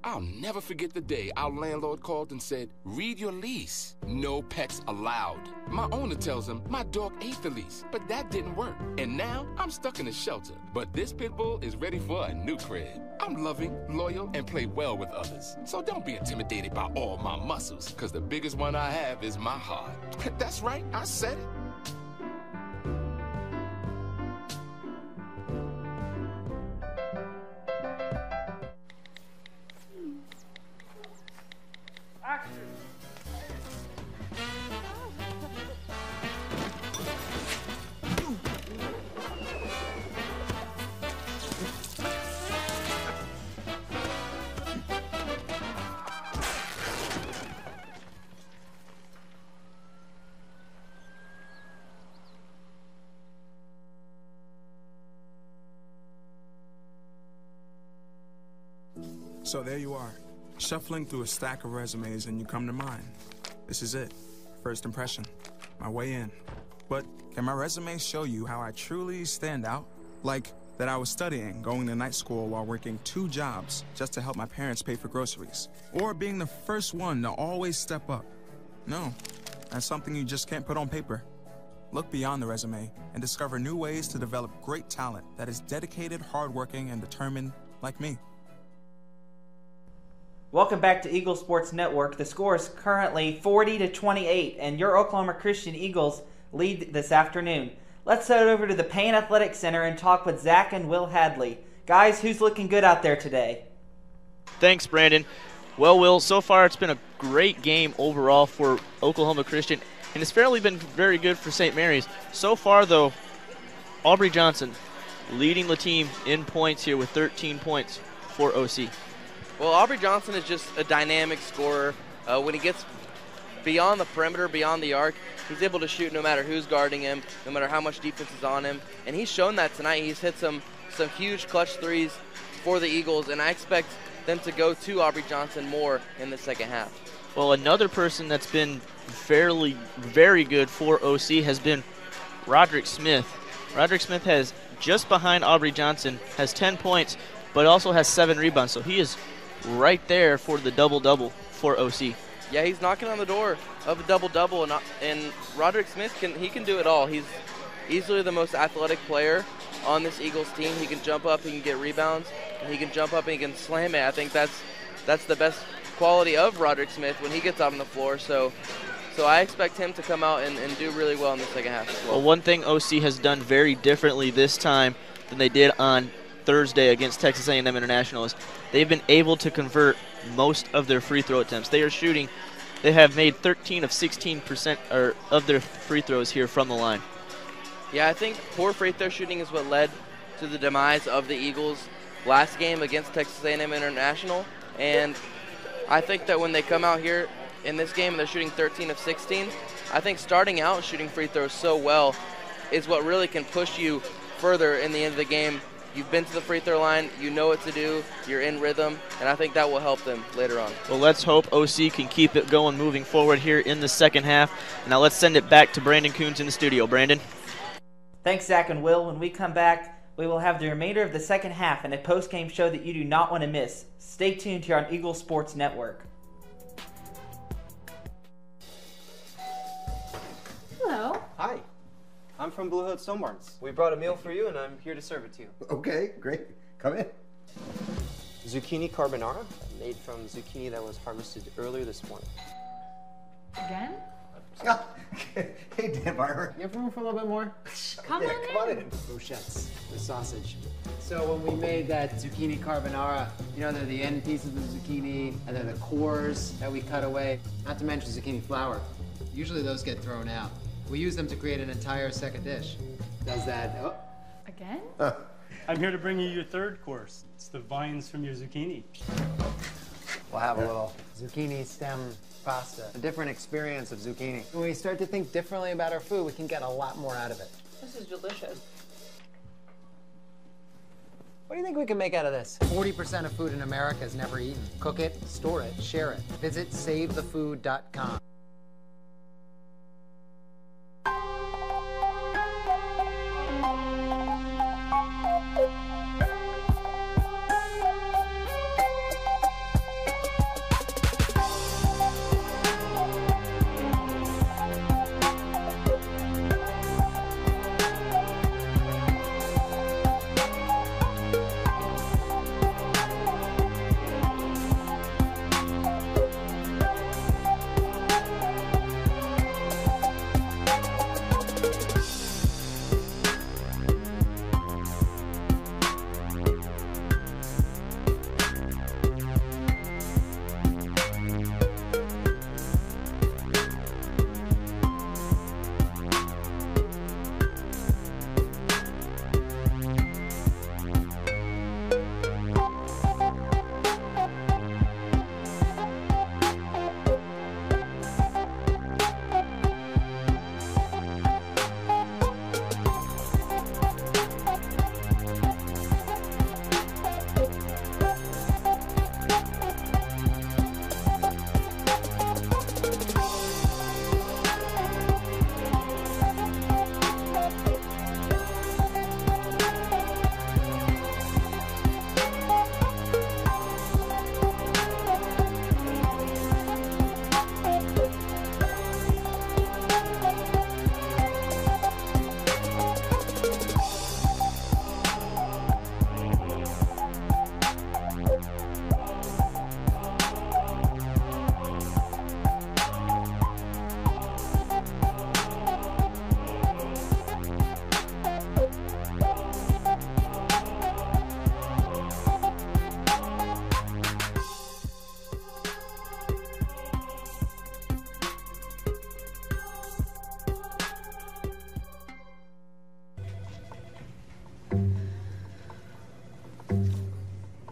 S: I'll never forget the day our landlord called and said, "Read your lease. No pets allowed." My owner tells him my dog ate the lease, but that didn't work. And now I'm stuck in a shelter. But this pit bull is ready for a new crib. I'm loving, loyal, and play well with others. So don't be intimidated by all my muscles, because the biggest one I have is my heart. That's right, I said it.
T: So there you are, shuffling through a stack of resumes and you come to mine. This is it, first impression, my way in. But can my resume show you how I truly stand out? Like that I was studying, going to night school while working 2 jobs just to help my parents pay for groceries. Or being the first one to always step up. No, that's something you just can't put on paper. Look beyond the resume and discover new ways to develop great talent that is dedicated, hardworking, and determined like me.
M: Welcome back to Eagle Sports Network. The score is currently 40-28, and your Oklahoma Christian Eagles lead this afternoon. Let's head over to the Payne Athletic Center and talk with Zach and Will Hadley. Guys, who's looking good out there today?
A: Thanks, Brandon. Well, Will, so far it's been a great game overall for Oklahoma Christian, and it's fairly been very good for St. Mary's. So far, though, Aubrey Johnson leading the team in points here with 13 points for OC.
B: Well, Aubrey Johnson is just a dynamic scorer. When he gets beyond the perimeter, beyond the arc, he's able to shoot no matter who's guarding him, no matter how much defense is on him. And he's shown that tonight. He's hit some huge clutch threes for the Eagles, and I expect them to go to Aubrey Johnson more in the second half.
A: Well, another person that's been very good for OC has been Roderick Smith. Roderick Smith has, just behind Aubrey Johnson, has 10 points, but also has 7 rebounds. So he is right there for the double-double for OC.
B: Yeah, he's knocking on the door of a double-double, and Roderick Smith, can do it all. He's easily the most athletic player on this Eagles team. He can jump up, he can get rebounds, and he can jump up and he can slam it. I think that's the best quality of Roderick Smith when he gets out on the floor. So I expect him to come out and do really well in the second half as well.
A: Well, one thing OC has done very differently this time than they did on Thursday against Texas A&M International is they've been able to convert most of their free throw attempts. They have made 13 of 16% of their free throws here from the line.
B: Yeah, I think poor free throw shooting is what led to the demise of the Eagles last game against Texas A&M International. And I think that when they come out here in this game and they're shooting 13 of 16, I think starting out shooting free throws so well is what really can push you further in the end of the game. You've been to the free throw line, you know what to do, you're in rhythm, and I think that will help them later on.
A: Well, let's hope OC can keep it going moving forward here in the second half. Now let's send it back to Brandon Coons in the studio. Brandon.
M: Thanks, Zach and Will. When we come back, we will have the remainder of the second half and a post-game show that you do not want to miss. Stay tuned here on Eagle Sports Network.
O: I'm from Blue Hill Stone Barns. We brought a meal for you, and I'm here to serve it to you.
P: Okay, great. Come in.
O: Zucchini carbonara, made from zucchini that was harvested earlier this morning.
N: Again?
P: Hey, Dan Barber.
Q: You have room for a little bit more?
N: Come on in.
Q: Brochettes, the sausage. So when we made that zucchini carbonara, you know, they're the end pieces of the zucchini, and they're the cores that we cut away, not to mention zucchini flower. Usually those get thrown out. We use them to create an entire second dish. Does that... Oh.
N: Again?
R: I'm here to bring you your third course. It's the vines from your zucchini.
Q: We'll have a little zucchini stem pasta, a different experience of zucchini. When we start to think differently about our food, we can get a lot more out of it.
N: This is delicious.
Q: What do you think we can make out of this? 40% of food in America is never eaten. Cook it, store it, share it. Visit SaveTheFood.com.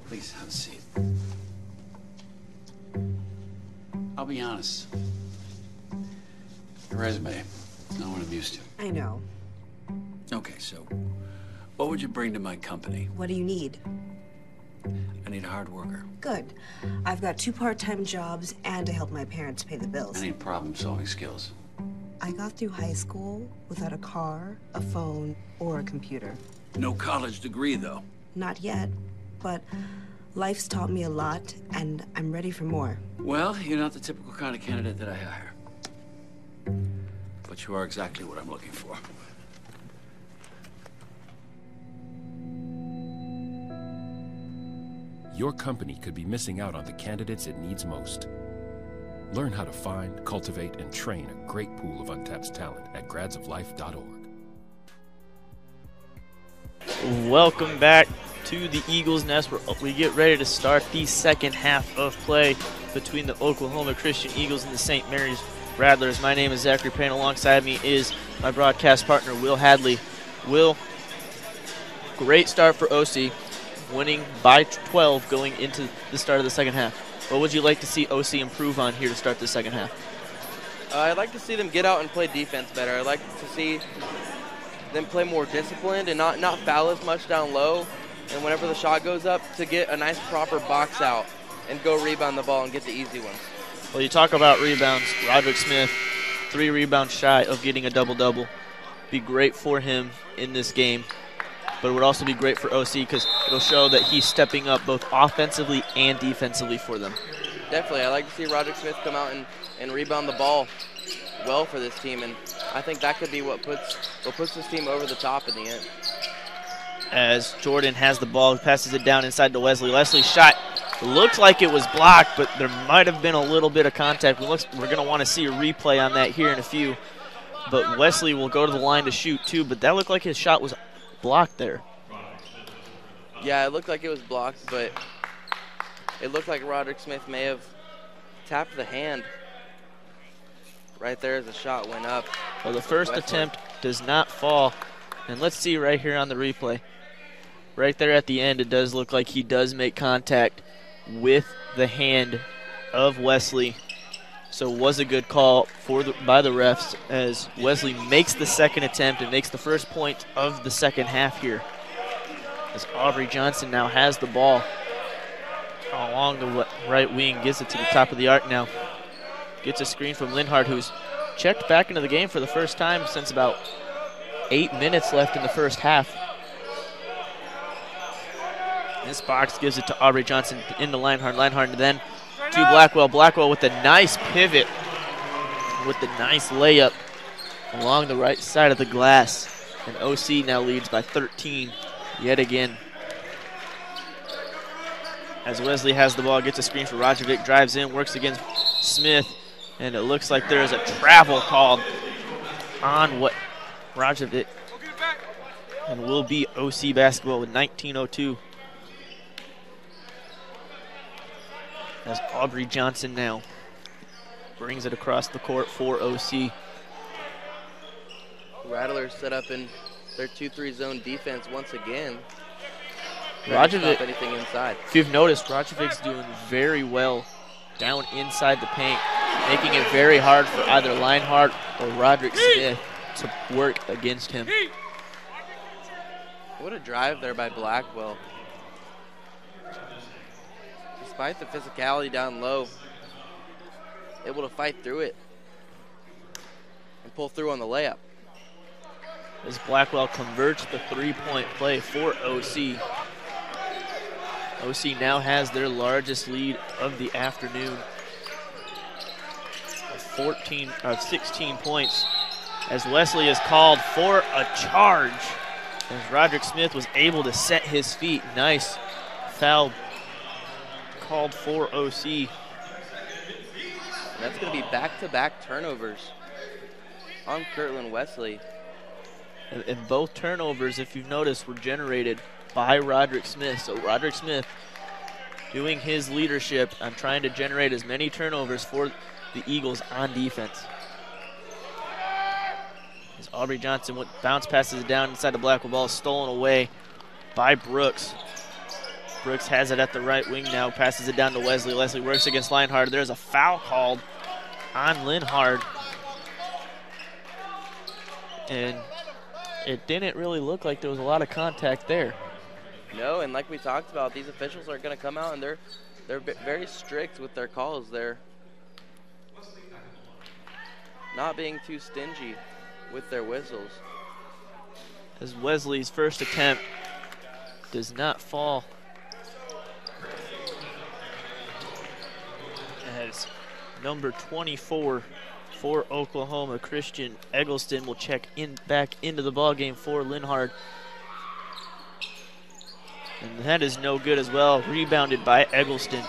U: Please have a seat. I'll be honest. Your resume, not what I'm used to.
V: I know.
U: Okay, so what would you bring to my company?
V: What do you need?
U: I need a hard worker.
V: Good. I've got 2 part-time jobs and to help my parents pay the bills.
U: I need problem-solving skills.
V: I got through high school without a car, a phone, or a computer.
U: No college degree, though.
V: Not yet, but life's taught me a lot, and I'm ready for more.
U: Well, you're not the typical kind of candidate that I hire. But you are exactly what I'm looking for.
W: Your company could be missing out on the candidates it needs most. Learn how to find, cultivate, and train a great pool of untapped talent at gradsoflife.org.
A: Welcome back to the Eagles Nest, where we get ready to start the second half of play between the Oklahoma Christian Eagles and the St. Mary's Rattlers. My name is Zachary Payne. Alongside me is my broadcast partner, Will Hadley. Will, great start for OC, winning by 12 going into the start of the second half. What would you like to see OC improve on here to start the second half?
B: I'd like to see them get out and play defense better. I'd like to see them play more disciplined and not foul as much down low. And whenever the shot goes up, to get a nice proper box out and go rebound the ball and get the easy ones.
A: Well, you talk about rebounds. Roderick Smith, 3 rebounds shy of getting a double-double. Be great for him in this game, but it would also be great for OC because it'll show that he's stepping up both offensively and defensively for them.
B: Definitely. I like to see Roderick Smith come out and rebound the ball well for this team. And I think that could be what puts this team over the top in the end.
A: As Jordan has the ball, passes it down inside to Wesley. Leslie's shot looks like it was blocked, but there might have been a little bit of contact. We're going to want to see a replay on that here in a few. But Wesley will go to the line to shoot too, but that looked like his shot was blocked there.
B: Yeah, it looked like it was blocked, but it looked like Roderick Smith may have tapped the hand right there as the shot went up.
A: Well, the first attempt does not fall. And let's see right here on the replay. Right there at the end, it does look like he does make contact with the hand of Wesley. So it was a good call by the refs as Wesley makes the second attempt and makes the first point of the second half here. As Aubrey Johnson now has the ball along the right wing, gets it to the top of the arc now. Gets a screen from Linhart, who's checked back into the game for the first time since about 8 minutes left in the first half. This box gives it to Aubrey Johnson into Linehart. Linehart then to Blackwell. Blackwell with a nice pivot, with the nice layup along the right side of the glass. And OC now leads by 13 yet again. As Wesley has the ball, gets a screen for Rajovic, drives in, works against Smith, and it looks like there is a travel called on what Rajovic, and will be OC basketball with 19:02. As Aubrey Johnson now brings it across the court for OC.
B: Rattlers set up in their 2-3 zone defense once again.
A: Rajovic,
B: stop anything inside.
A: If you've noticed, Rajovic's doing very well down inside the paint, making it very hard for either Linehart or Roderick Smith to work against him.
B: What a drive there by Blackwell. Despite the physicality down low, able to fight through it and pull through on the layup.
A: As Blackwell converts the three-point play for OC. OC now has their largest lead of the afternoon of 16 points. As Wesley is called for a charge. As Roderick Smith was able to set his feet. Nice foul called for OC.
B: And that's going to be back-to-back turnovers on Kirtland Wesley.
A: And both turnovers, if you've noticed, were generated by Roderick Smith. So Roderick Smith doing his leadership on trying to generate as many turnovers for the Eagles on defense. As Aubrey Johnson bounce passes it down inside the Blackwell, ball stolen away by Brooks. Brooks has it at the right wing now, passes it down to Wesley. Wesley works against Linehart. There's a foul called on Linhart. And it didn't really look like there was a lot of contact there.
B: No, and like we talked about, these officials are going to come out and they're very strict with their calls. They're not being too stingy with their whistles.
A: As Wesley's first attempt does not fall. As number 24 for Oklahoma, Christian Eggleston will check back into the ballgame for Linhart. And that is no good as well. Rebounded by Eggleston.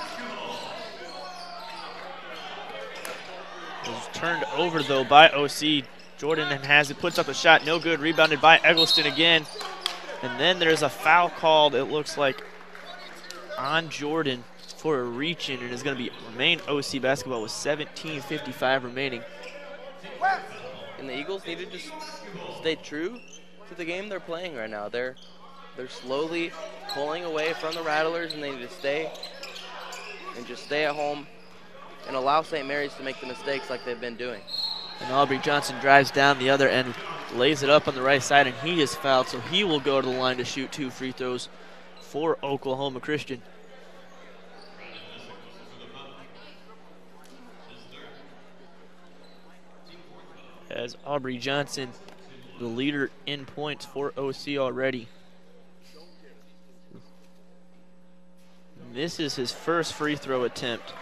A: It was turned over though by OC. Jordan has it, puts up a shot, no good. Rebounded by Eggleston again. And then there's a foul called, it looks like, on Jordan for a reach-in, and is going to remain OC basketball with 17:55 remaining.
B: And the Eagles need to just stay true to the game they're playing right now. They're slowly pulling away from the Rattlers, and they need to stay at home and allow St. Mary's to make the mistakes like they've been doing.
A: And Aubrey Johnson drives down the other end, lays it up on the right side, and he is fouled, so he will go to the line to shoot 2 free throws for Oklahoma Christian. As Aubrey Johnson, the leader in points for OC already. This is his first free throw attempt.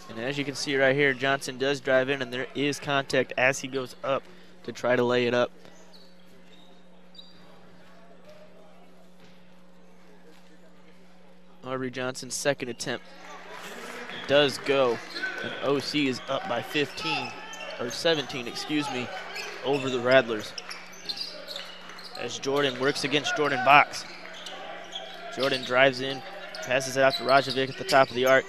A: And as you can see right here, Johnson does drive in, and there is contact as he goes up to try to lay it up. Aubrey Johnson's second attempt does go. And OC is up by 15, or 17, excuse me, over the Rattlers. As Jordan works against Jordan Box. Jordan drives in, passes it out to Rajovic at the top of the arc.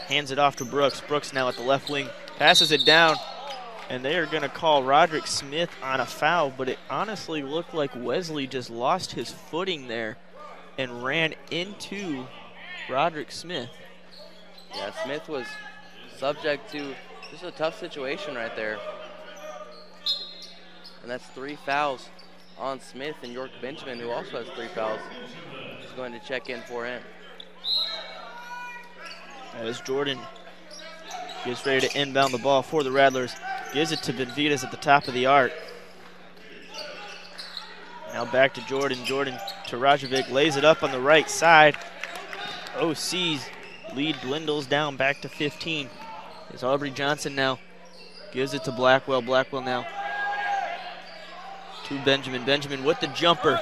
A: Hands it off to Brooks. Brooks now at the left wing, passes it down, and they are going to call Roderick Smith on a foul, but it honestly looked like Wesley just lost his footing there and ran into Roderick Smith.
B: Yeah, Smith was subject to just a tough situation right there. And that's 3 fouls on Smith, and York Benjamin, who also has 3 fouls, is going to check in for him.
A: As Jordan gets ready to inbound the ball for the Rattlers, gives it to Benavides at the top of the arc. Now back to Jordan. Jordan to Rajovic, lays it up on the right side. OC's lead dwindles down back to 15. As Aubrey Johnson now gives it to Blackwell. Blackwell now to Benjamin. Benjamin with the jumper.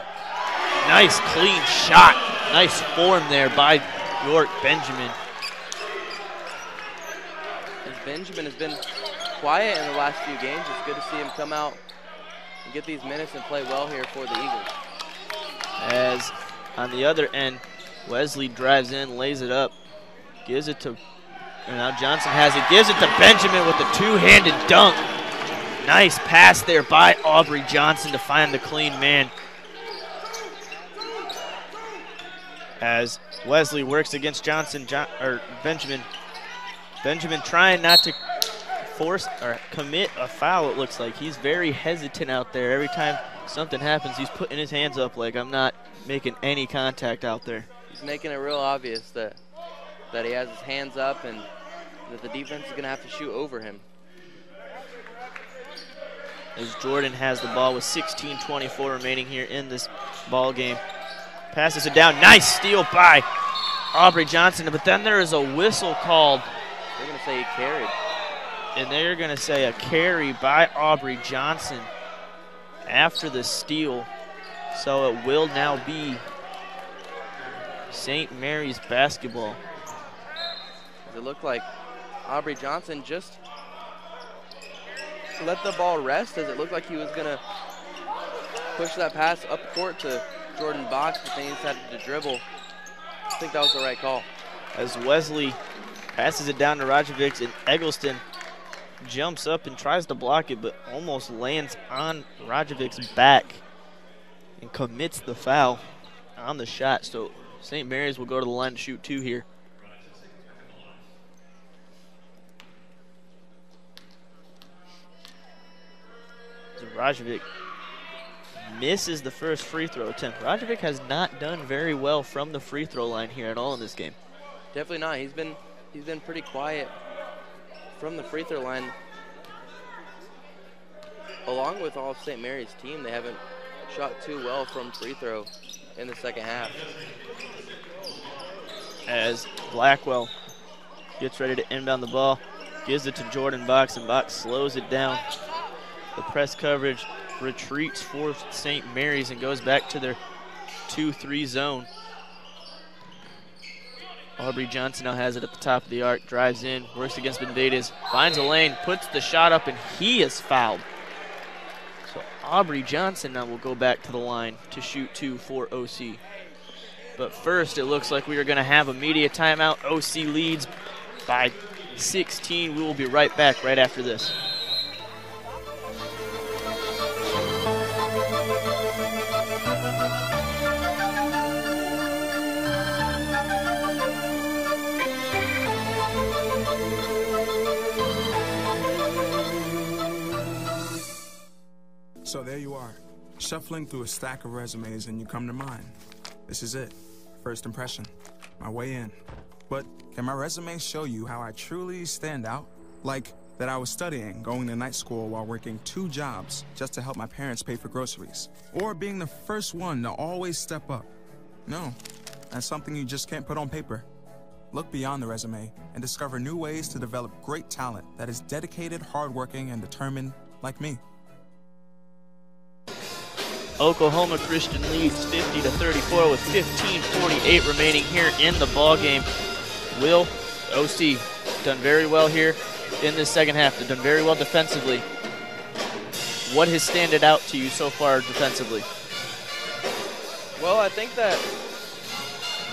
A: Nice clean shot. Nice form there by York Benjamin.
B: As Benjamin has been quiet in the last few games, it's good to see him come out and get these minutes and play well here for the Eagles.
A: As on the other end, Wesley drives in, lays it up, gives it to, and now Johnson has it, gives it to Benjamin with the two-handed dunk. Nice pass there by Aubrey Johnson to find the clean man. As Wesley works against Benjamin. Benjamin trying not to force or commit a foul, it looks like. He's very hesitant out there. Every time something happens, he's putting his hands up like, I'm not making any contact out there.
B: He's making it real obvious that he has his hands up and that the defense is going to have to shoot over him.
A: As Jordan has the ball with 16:24 remaining here in this ball game. Passes it down. Nice steal by Aubrey Johnson, but then there is a whistle called.
B: They're going to say he carried.
A: And they're going to say a carry by Aubrey Johnson after the steal. So it will now be St. Mary's basketball.
B: It looked like Aubrey Johnson just let the ball rest, as it looked like he was going to push that pass up court to Jordan Box, but then he decided to dribble. I think that was the right call.
A: As Wesley passes it down to Rajovic, and Eggleston jumps up and tries to block it, but almost lands on Rajovic's back and commits the foul on the shot. So St. Mary's will go to the line to shoot 2 here. So Rajovic misses the first free throw attempt. Rajovic has not done very well from the free throw line here at all in this game.
B: Definitely not. He's been pretty quiet from the free throw line. Along with all of St. Mary's team, they haven't shot too well from free throw in the second half.
A: As Blackwell gets ready to inbound the ball, gives it to Jordan Box, and Box slows it down. The press coverage retreats for St. Mary's and goes back to their 2-3 zone. Aubrey Johnson now has it at the top of the arc, drives in, works against Benavides, finds a lane, puts the shot up, and he is fouled. So Aubrey Johnson now will go back to the line to shoot 2 for OC. But first, it looks like we are going to have a media timeout. OC leads by 16. We will be right back right after this.
T: So there you are, shuffling through a stack of resumes and you come to mine. This is it, first impression, my way in. But can my resume show you how I truly stand out? Like that I was studying, going to night school while working 2 jobs just to help my parents pay for groceries. Or being the first one to always step up. No, that's something you just can't put on paper. Look beyond the resume and discover new ways to develop great talent that is dedicated, hardworking, and determined like me.
A: Oklahoma Christian leads 50-34 with 15:48 remaining here in the ball game. Will, OC, done very well here in this second half. They've done very well defensively. What has standed out to you so far defensively?
B: Well, I think that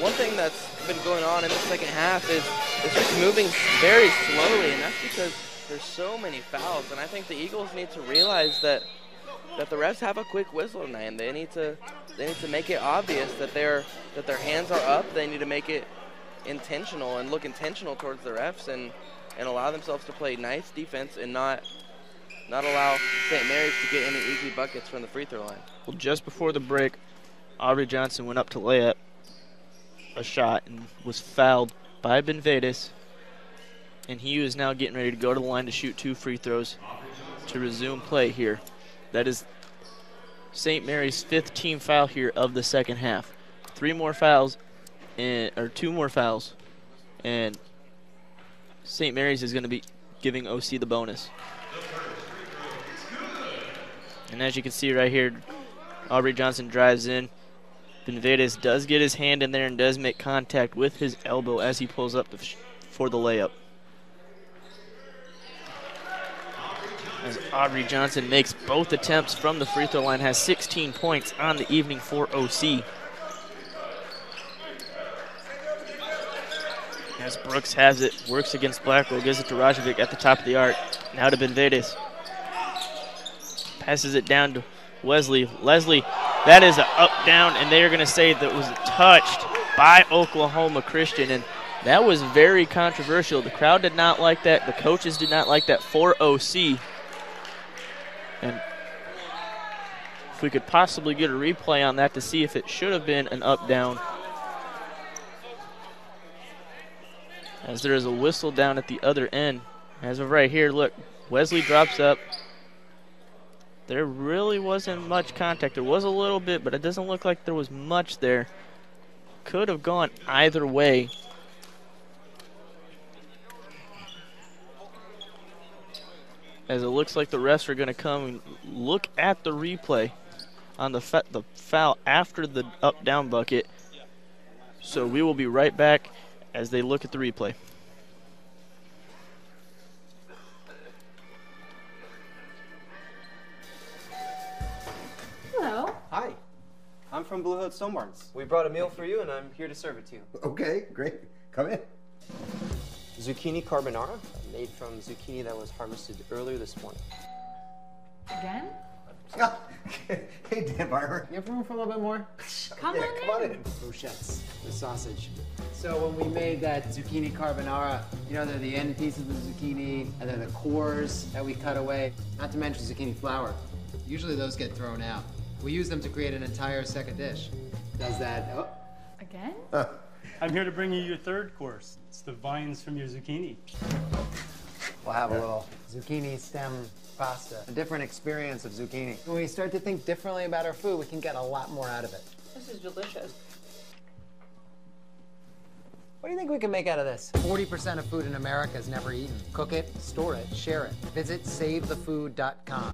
B: one thing that's been going on in the second half is it's just moving very slowly, and that's because there's so many fouls. And I think the Eagles need to realize that the refs have a quick whistle tonight, and they need to make it obvious that their hands are up. They need to make it intentional and look intentional towards the refs and allow themselves to play nice defense and not allow St. Mary's to get any easy buckets from the free throw line.
A: Well, just before the break, Aubrey Johnson went up to lay up a shot and was fouled by Benvedis, and he is now getting ready to go to the line to shoot 2 free throws to resume play here. That is St. Mary's 5th team foul here of the second half. 2 more fouls, and St. Mary's is going to be giving OC the bonus. And as you can see right here, Aubrey Johnson drives in. Benvedis does get his hand in there and does make contact with his elbow as he pulls up for the layup. As Aubrey Johnson makes both attempts from the free throw line, has 16 points on the evening for OC. As Brooks has it, works against Blackwell, gives it to Rajovic at the top of the arc. Now to Benvedis. Passes it down to Wesley. Leslie, that is an up-down, and they are going to say that was touched by Oklahoma Christian, and that was very controversial. The crowd did not like that. The coaches did not like that for OC. And if we could possibly get a replay on that to see if it should have been an up-down. As there is a whistle down at the other end. As of right here, look, Wesley drops up. There really wasn't much contact. There was a little bit, but it doesn't look like there was much there. Could have gone either way. As it looks like the refs are going to come and look at the replay on the foul after the up-down bucket. So we will be right back as they look at the replay.
N: Hello.
O: Hi. I'm from Blue Hood Stone Barns. We brought a meal for you, and I'm here to serve it to you.
P: Okay, great. Come in.
O: Zucchini carbonara, made from zucchini that was harvested earlier this morning.
N: Again?
P: Hey, Dan Barber.
Q: You have room for a little bit more?
N: Come on in.
Q: Brochettes, the sausage. So when we made that zucchini carbonara, you know, they're the end pieces of the zucchini, and they're the cores that we cut away, not to mention zucchini flower. Usually those get thrown out. We use them to create an entire second dish. Does that, oh.
N: Again?
R: I'm here to bring you your 3rd course. It's the vines from your zucchini.
Q: We'll have a little zucchini stem pasta. A different experience of zucchini. When we start to think differently about our food, we can get a lot more out of it.
N: This is delicious.
Q: What do you think we can make out of this? 40% of food in America is never eaten. Cook it, store it, share it. Visit SaveTheFood.com.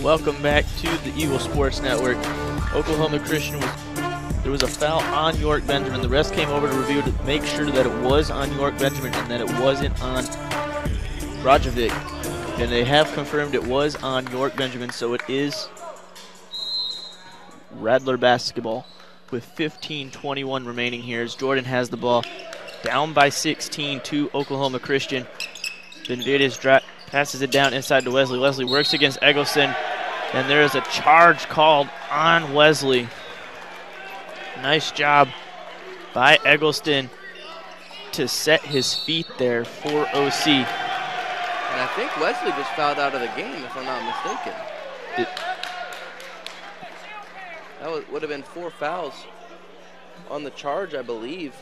A: Welcome back to the Eagle Sports Network. Oklahoma Christian, there was a foul on York Benjamin. The refs came over to review to make sure that it was on York Benjamin and that it wasn't on Rajovic. And they have confirmed it was on York Benjamin, so it is Radler basketball with 15:21 remaining here as Jordan has the ball. Down by 16 to Oklahoma Christian. Benvedis passes it down inside to Wesley. Wesley works against Eggleston, and there is a charge called on Wesley. Nice job by Eggleston to set his feet there for OC.
B: And I think Wesley just fouled out of the game, if I'm not mistaken. That would have been 4 fouls on the charge, I believe,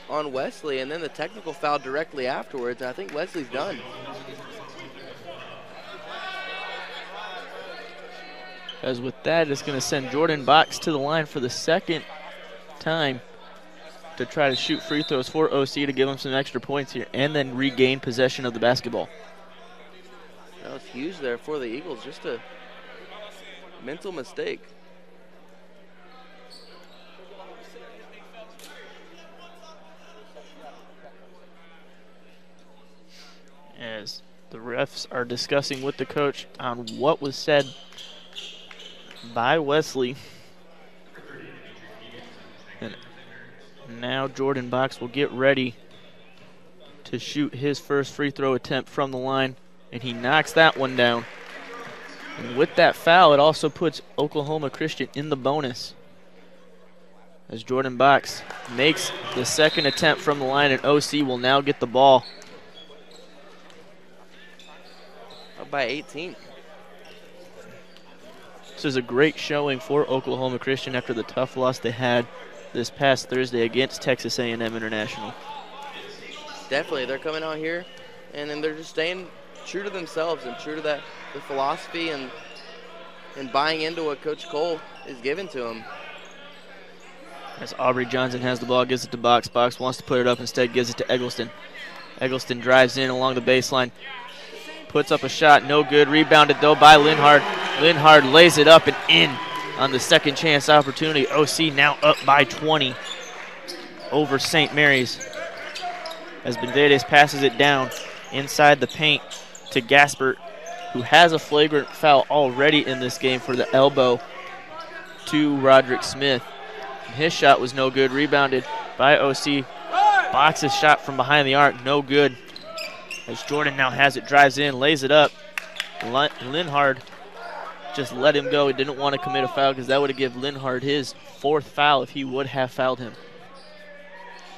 B: on Wesley, and then the technical foul directly afterwards. I think Wesley's done.
A: As with that, it's going to send Jordan Box to the line for the second time to try to shoot free throws for OC to give him some extra points here and then regain possession of the basketball.
B: That was huge there for the Eagles. Just a mental mistake.
A: As the refs are discussing with the coach on what was said by Wesley. And now Jordan Box will get ready to shoot his first free throw attempt from the line, and he knocks that one down. And with that foul, it also puts Oklahoma Christian in the bonus, as Jordan Box makes the second attempt from the line, and OC will now get the ball.
B: Up by 18.
A: This is a great showing for Oklahoma Christian after the tough loss they had this past Thursday against Texas A&M International.
B: Definitely, they're coming out here, and then they're just staying true to themselves and true to the philosophy and buying into what Coach Cole is giving to them.
A: As Aubrey Johnson has the ball, gives it to Box. Box wants to put it up, instead gives it to Eggleston. Eggleston drives in along the baseline, puts up a shot, no good. Rebounded, though, by Linhard. Linhard lays it up and in on the second chance opportunity. OC now up by 20 over St. Mary's, as Benavides passes it down inside the paint to Gaspert, who has a flagrant foul already in this game for the elbow to Roderick Smith. And his shot was no good, rebounded by OC. Box's shot from behind the arc, no good. As Jordan now has it, drives in, lays it up. Linhard just let him go. He didn't want to commit a foul because that would have given Linhard his 4th foul if he would have fouled him.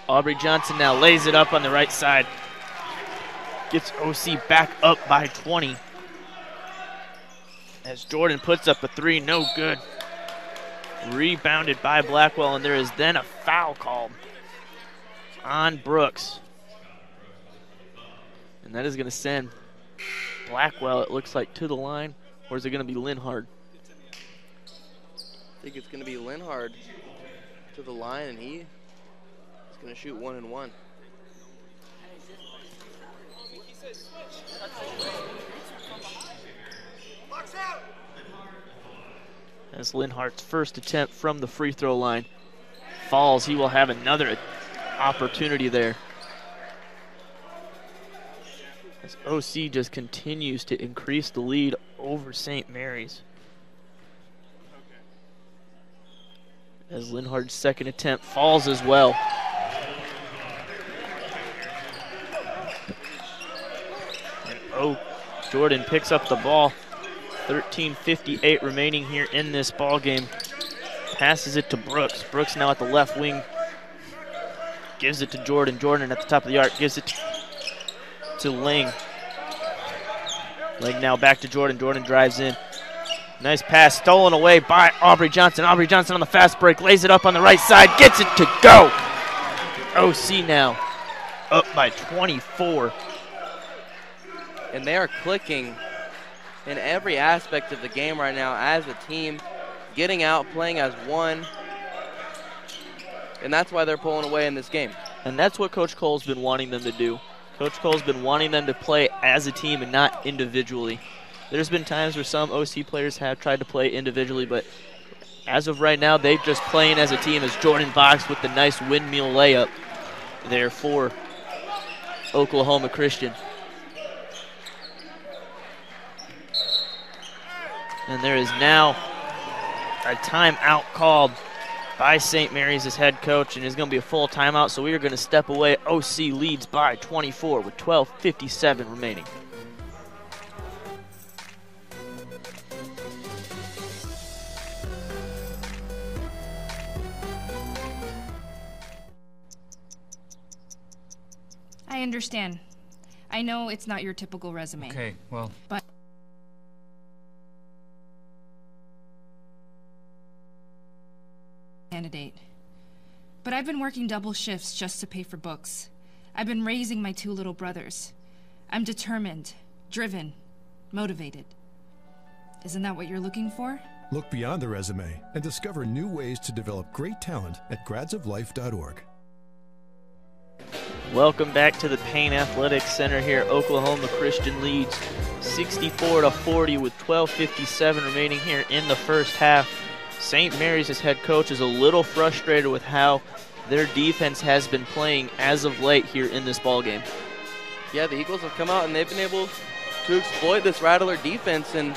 A: Aubrey Johnson now lays it up on the right side. Gets OC back up by 20. As Jordan puts up a 3, no good. Rebounded by Blackwell, and there is then a foul called on Brooks. And that is going to send Blackwell, it looks like, to the line. Or is it going to be Linhard?
B: I think it's going to be Linhard to the line, and he is going to shoot 1 and 1.
A: As Linhardt's first attempt from the free throw line falls, he will have another opportunity there. As OC just continues to increase the lead over St. Mary's. As Linhardt's second attempt falls as well. And Jordan picks up the ball. 13:58 remaining here in this ball game. Passes it to Brooks. Brooks now at the left wing. Gives it to Jordan. Jordan at the top of the arc gives it to Lang. Lang now back to Jordan. Jordan drives in. Nice pass stolen away by Aubrey Johnson. Aubrey Johnson on the fast break. Lays it up on the right side. Gets it to go. OC now up by 24.
B: And they are clicking in every aspect of the game right now as a team, getting out, playing as one. And that's why they're pulling away in this game.
A: And that's what Coach Cole's been wanting them to do. Coach Cole's been wanting them to play as a team and not individually. There's been times where some OC players have tried to play individually, but as of right now, they're just playing as a team, as Jordan Box with the nice windmill layup there for Oklahoma Christian. And there is now a timeout called by St. Mary's as head coach, and it's going to be a full timeout, so we are going to step away. OC leads by 24 with 12:57 remaining.
C: I understand. I know it's not your typical resume.
I: Okay, well...
C: But... candidate. But I've been working double shifts just to pay for books. I've been raising my 2 little brothers. I'm determined, driven, motivated. Isn't that what you're looking for?
E: Look beyond the resume and discover new ways to develop great talent at gradsoflife.org.
A: Welcome back to the Payne Athletics Center here. Oklahoma Christian leads 64-40 with 12:57 remaining here in the first half. St. Mary's, as head coach, is a little frustrated with how their defense has been playing as of late here in this ballgame.
B: Yeah, the Eagles have come out and they've been able to exploit this Rattler defense and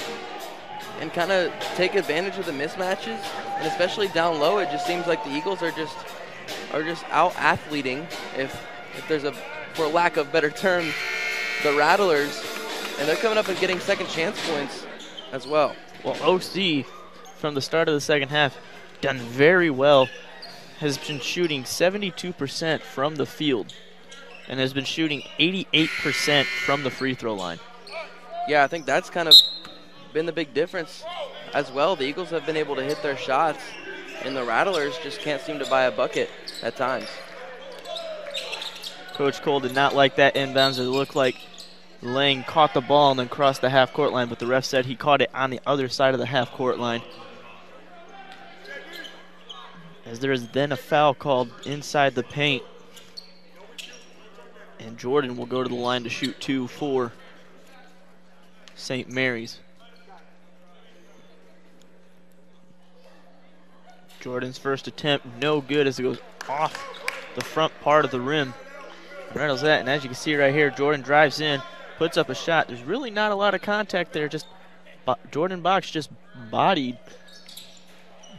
B: kind of take advantage of the mismatches, and especially down low, it just seems like the Eagles are just out-athleting, if there's a, for lack of better term, the Rattlers, and they're coming up and getting second chance points as well.
A: Well, OC, from the start of the second half, done very well, has been shooting 72% from the field, and has been shooting 88% from the free throw line.
B: Yeah, I think that's kind of been the big difference as well. The Eagles have been able to hit their shots, and the Rattlers just can't seem to buy a bucket at times.
A: Coach Cole did not like that inbounds. It looked like Lang caught the ball and then crossed the half-court line, but the ref said he caught it on the other side of the half-court line. As there is then a foul called inside the paint. And Jordan will go to the line to shoot 2 for St. Mary's. Jordan's first attempt, no good as it goes off the front part of the rim. Rattles that, and as you can see right here, Jordan drives in, puts up a shot. There's really not a lot of contact there. Just Jordan Box just bodied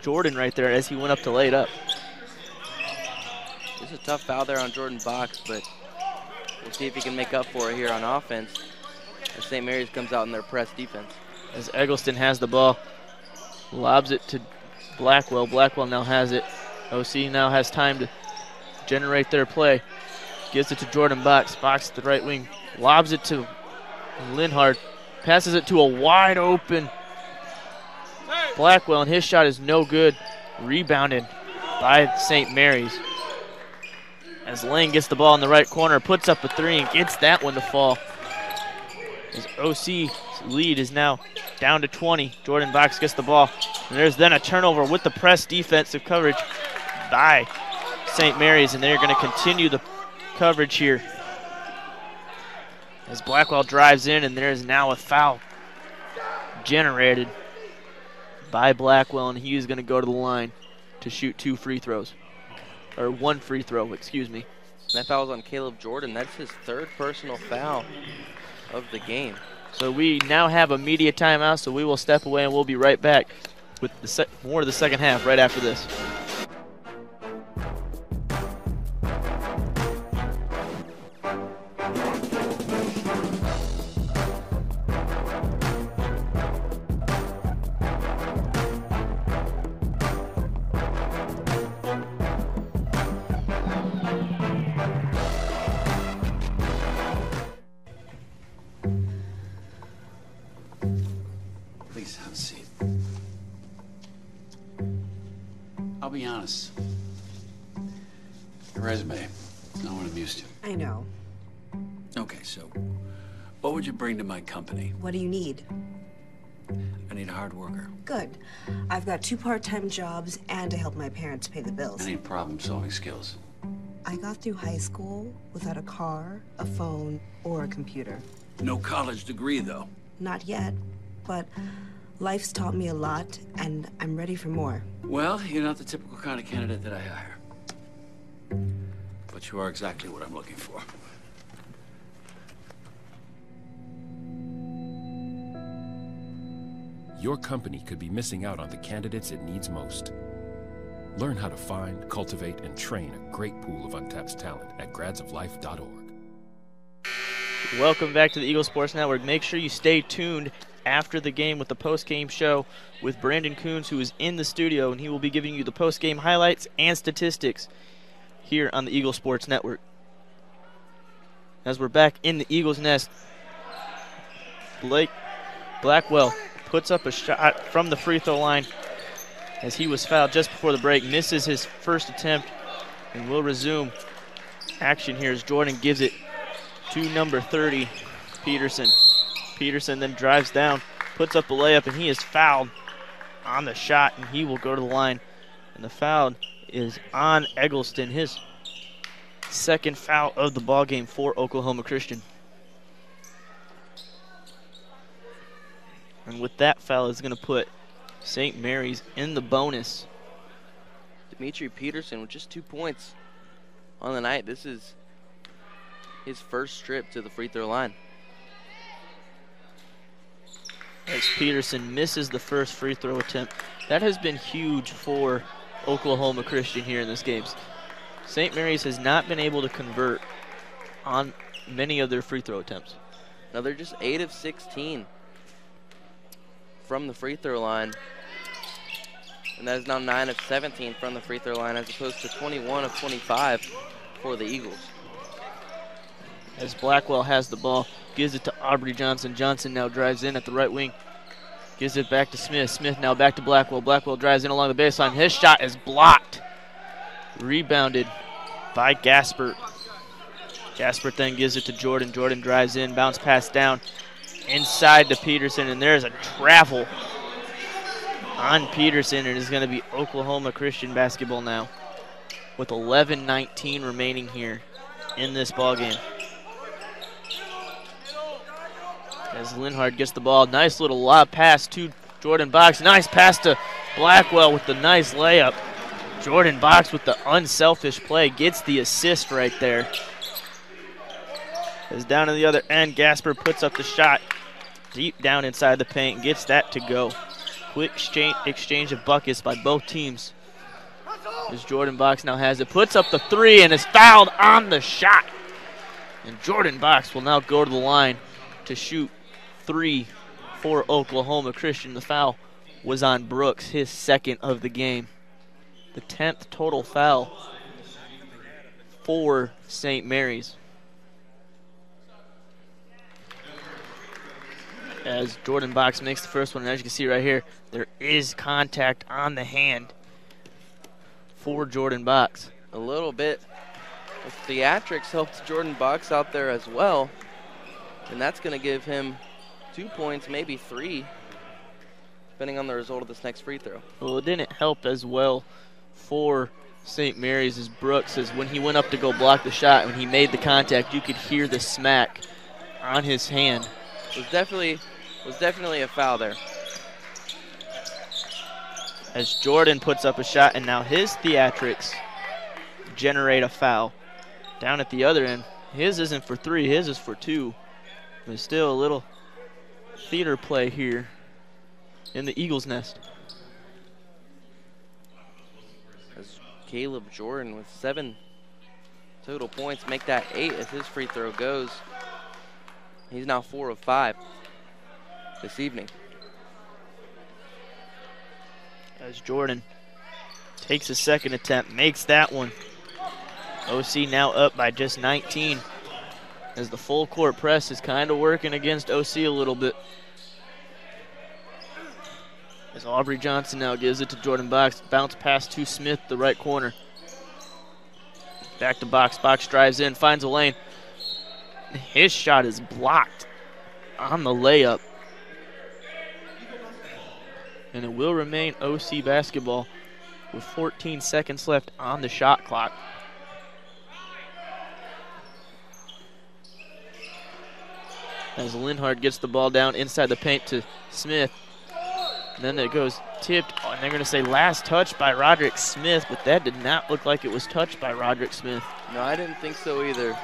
A: Jordan right there as he went up to lay it up.
B: It's a tough foul there on Jordan Box, but we'll see if he can make up for it here on offense as St. Mary's comes out in their press defense.
A: As Eggleston has the ball, lobs it to Blackwell. Blackwell now has it. OC now has time to generate their play. Gives it to Jordan Box. Box at the right wing. Lobs it to Linhart. Passes it to a wide open Blackwell, and his shot is no good. Rebounded by St. Mary's. As Lang gets the ball in the right corner, puts up a 3 and gets that one to fall. His OC's lead is now down to 20. Jordan Box gets the ball. And there's then a turnover with the press defensive coverage by St. Mary's, and they're going to continue the coverage here. As Blackwell drives in, and there is now a foul generated by Blackwell, and he is going to go to the line to shoot 2 free throws. Or 1 free throw, excuse me.
B: That foul was on Caleb Jordan. That's his 3rd personal foul of the game.
A: So we now have a media timeout, so we will step away and we'll be right back with more of the second half right after this.
U: Please have a seat. I'll be honest. Your resume, not what I'm used to.
V: I know.
U: Okay, so what would you bring to my company?
V: What do you need?
U: I need a hard worker.
V: Good. I've got 2 part-time jobs and to help my parents pay the
U: I
V: bills.
U: need problem-solving skills.
V: I got through high school without a car, a phone, or a computer.
U: No college degree, though.
V: Not yet, but life's taught me a lot, and I'm ready for more.
U: Well, you're not the typical kind of candidate that I hire. But you are exactly what I'm looking for.
W: Your company could be missing out on the candidates it needs most. Learn how to find, cultivate, and train a great pool of untapped talent at gradsoflife.org.
A: Welcome back to the Eagle Sports Network. Make sure you stay tuned after the game with the post-game show with Brandon Coons, who is in the studio, and he will be giving you the post-game highlights and statistics here on the Eagle Sports Network. As we're back in the Eagles' nest, Blake Blackwell puts up a shot from the free throw line as he was fouled just before the break. Misses his first attempt and will resume action here as Jordan gives it to number 30, Peterson. Peterson then drives down, puts up a layup, and he is fouled on the shot, and he will go to the line. And the foul is on Eggleston, his second foul of the ball game for Oklahoma Christian. And with that foul, is going to put St. Mary's in the bonus.
B: Dimitri Peterson with just 2 points on the night. This is his first trip to the free throw line.
A: As Peterson misses the first free throw attempt. That has been huge for Oklahoma Christian here in this game. St. Mary's has not been able to convert on many of their free throw attempts.
B: Now they're just 8 of 16 from the free throw line. And that is now 9 of 17 from the free throw line as opposed to 21 of 25 for the Eagles.
A: As Blackwell has the ball, gives it to Aubrey Johnson. Johnson now drives in at the right wing. Gives it back to Smith. Smith now back to Blackwell. Blackwell drives in along the baseline. His shot is blocked. Rebounded by Gaspert. Gaspert then gives it to Jordan. Jordan drives in, bounce pass down inside to Peterson, and there's a travel on Peterson. It is going to be Oklahoma Christian basketball now with 11:19 remaining here in this ball game. As Linhard gets the ball, nice little lob pass to Jordan Box. Nice pass to Blackwell with the nice layup. Jordan Box with the unselfish play gets the assist right there. As down to the other end, Gasper puts up the shot deep down inside the paint, gets that to go. Quick exchange of buckets by both teams. As Jordan Box now has it, puts up the three and is fouled on the shot. And Jordan Box will now go to the line to shoot 3 for Oklahoma Christian. The foul was on Brooks, his second of the game. The 10th total foul for St. Mary's. As Jordan Box makes the first one, and as you can see right here, there is contact on the hand for Jordan Box.
B: A little bit of theatrics helped Jordan Box out there as well. And that's going to give him 2 points, maybe 3, depending on the result of this next free throw.
A: Well, it didn't help as well for St. Mary's as Brooks, as when he went up to go block the shot, when he made the contact, you could hear the smack on his hand.
B: Was definitely a foul there.
A: As Jordan puts up a shot, and now his theatrics generate a foul. Down at the other end, his isn't for 3, his is for 2. There's still a little theater play here in the Eagles' nest.
B: As Caleb Jordan with 7 total points, make that 8 as his free throw goes. He's now 4 of 5 this evening.
A: As Jordan takes a second attempt, makes that one. OC now up by just 19. As the full court press is kind of working against OC a little bit. As Aubrey Johnson now gives it to Jordan Box. Bounce pass to Smith, the right corner. Back to Box. Box drives in, finds a lane. His shot is blocked on the layup. And it will remain OC basketball with 14 seconds left on the shot clock. As Linhard gets the ball down inside the paint to Smith. And then it goes tipped, and they're going to say last touch by Roderick Smith, but that did not look like it was touched by Roderick Smith.
B: No, I didn't think so either.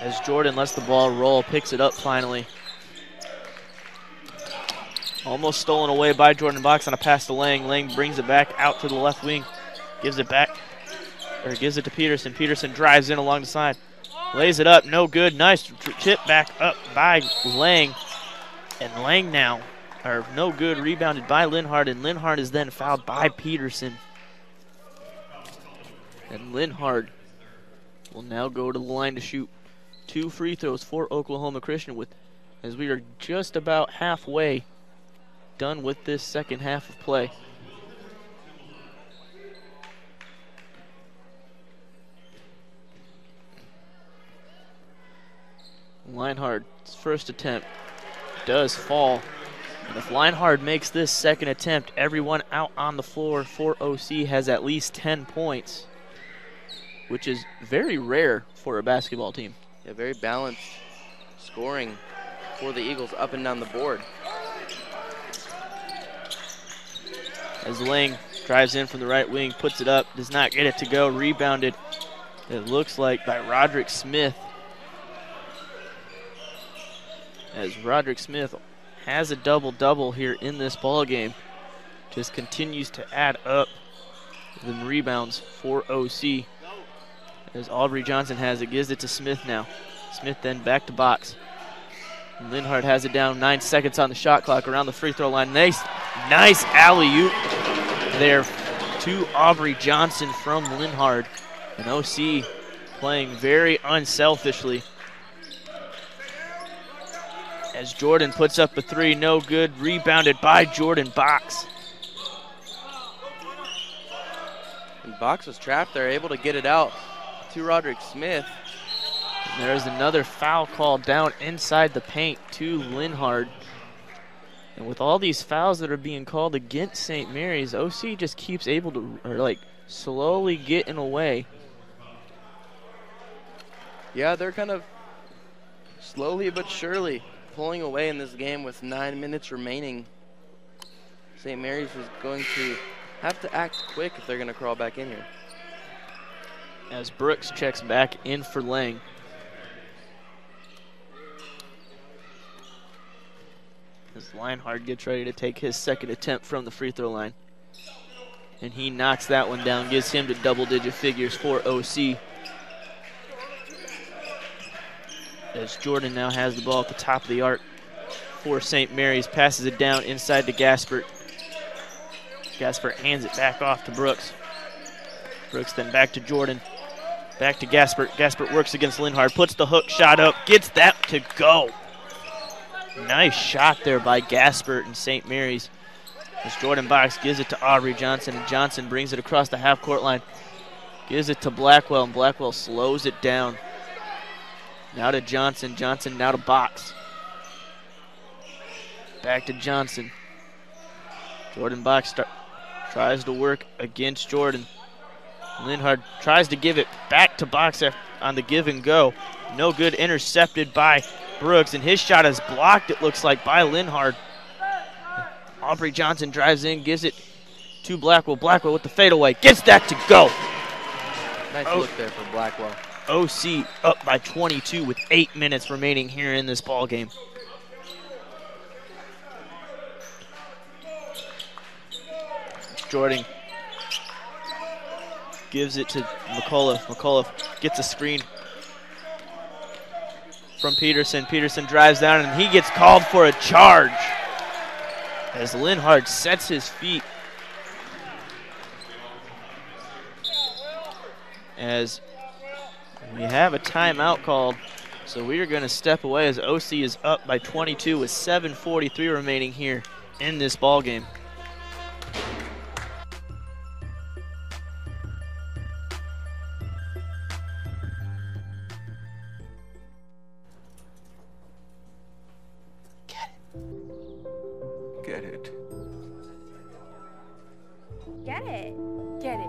A: As Jordan lets the ball roll, picks it up finally. Almost stolen away by Jordan Box on a pass to Lang. Lang brings it back out to the left wing. Gives it back, or gives it to Peterson. Peterson drives in along the side. Lays it up, no good. Nice chip back up by Lang. And Lang now, or no good, rebounded by Linhard, and Linhard is then fouled by Peterson. And Linhard will now go to the line to shoot 2 free throws for Oklahoma Christian, as we are just about halfway done with this second half of play. Leinhardt's first attempt does fall. And if Leinhardt makes this second attempt, everyone out on the floor for OC has at least 10 points, which is very rare for a basketball team.
B: Yeah, very balanced scoring for the Eagles up and down the board.
A: As Lang drives in from the right wing, puts it up, does not get it to go, rebounded, it looks like, by Roderick Smith. As Roderick Smith has a double-double here in this ball game, just continues to add up the rebounds for OC. As Aubrey Johnson has it, gives it to Smith now. Smith then back to box. Linhart has it down, 9 seconds on the shot clock around the free throw line. Nice alley-oop there to Aubrey Johnson from Linhart. And OC playing very unselfishly. As Jordan puts up a 3, no good, rebounded by Jordan Box.
B: And Box was trapped there, able to get it out to Roderick Smith.
A: And there's another foul call down inside the paint to Linhart. And with all these fouls that are being called against St. Mary's, OC just keeps able to, slowly getting away.
B: Yeah, they're kind of slowly but surely pulling away in this game with 9 minutes remaining. St. Mary's is going to have to act quick if they're going to crawl back in here.
A: As Brooks checks back in for Lang. As Leinhart gets ready to take his second attempt from the free throw line. And he knocks that one down, gives him to double-digit figures for OC. As Jordan now has the ball at the top of the arc for St. Mary's, passes it down inside to Gaspert. Gaspert hands it back off to Brooks. Brooks then back to Jordan. Back to Gaspert. Gaspert works against Linhart, puts the hook shot up, gets that to go. Nice shot there by Gaspert and St. Mary's. As Jordan Box gives it to Aubrey Johnson, and Johnson brings it across the half-court line. Gives it to Blackwell, and Blackwell slows it down. Now to Johnson. Johnson now to Box. Back to Johnson. Jordan Box tries to work against Jordan. Linhart tries to give it back to Box on the give and go. No good, intercepted by Brooks, and his shot is blocked, it looks like, by Linhart. Aubrey Johnson drives in, gives it to Blackwell. Blackwell with the fadeaway, gets that to go.
B: Nice look there for Blackwell.
A: OC up by 22 with 8 minutes remaining here in this ball game. Jordan gives it to McCullough. McCullough gets a screen from Peterson. Peterson drives down, and he gets called for a charge as Linhart sets his feet. As we have a timeout called, so we are going to step away as OC is up by 22 with 7:43 remaining here in this ball game.
T: Get it.
D: Get it. Get it.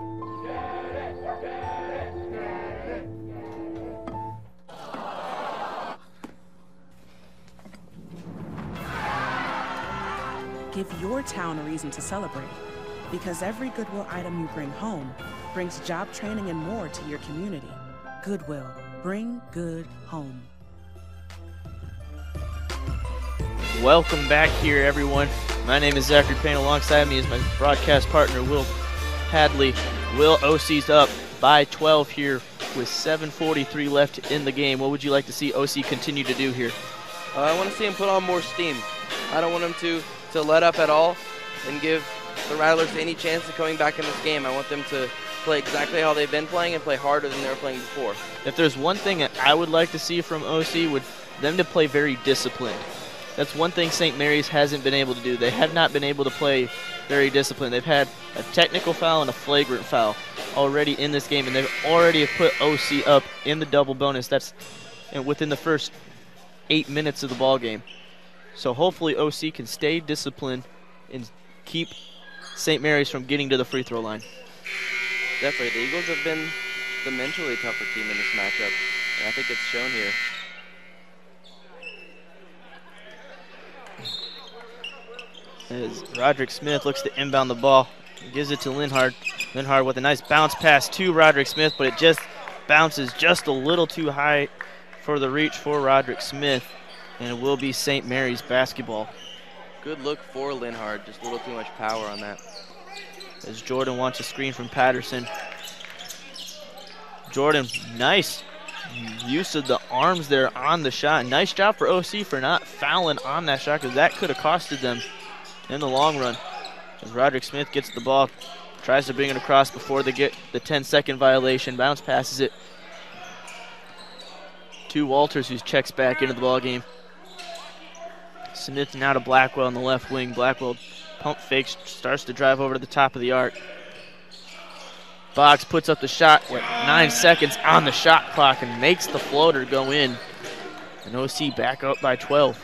G: Give your town a reason to celebrate, because every Goodwill item you bring home brings job training and more to your community. Goodwill, bring good home.
A: Welcome back here, everyone. My name is Zachary Payne. Alongside me is my broadcast partner, Will Hadley. Will, OC's up by 12 here with 7:43 left in the game. What would you like to see OC continue to do here?
B: I want to see him put on more steam. I don't want him to let up at all and give the Rattlers any chance of coming back in this game. I want them to play exactly how they've been playing and play harder than they were playing before.
A: If there's one thing that I would like to see from OC, would them to play very disciplined. That's one thing St. Mary's hasn't been able to do. They have not been able to play very disciplined. They've had a technical foul and a flagrant foul already in this game, and they've already put OC up in the double bonus. That's within the first 8 minutes of the ball game. So hopefully OC can stay disciplined and keep St. Mary's from getting to the free throw line.
B: Definitely. The Eagles have been the mentally tougher team in this matchup, and I think it's shown here.
A: As Roderick Smith looks to inbound the ball, he gives it to Linhard. Linhard with a nice bounce pass to Roderick Smith, but it just bounces just a little too high for the reach for Roderick Smith, and it will be St. Mary's basketball.
B: Good look for Linhard, just a little too much power on that.
A: As Jordan wants a screen from Patterson. Jordan, nice use of the arms there on the shot. Nice job for OC for not fouling on that shot, because that could have costed them in the long run. As Roderick Smith gets the ball, tries to bring it across before they get the 10-second violation. Bounce passes it to Walters, who checks back into the ball game. Smith now to Blackwell on the left wing. Blackwell pump fakes, starts to drive over to the top of the arc. Boggs puts up the shot with 9 seconds on the shot clock and makes the floater go in. And OC back up by 12.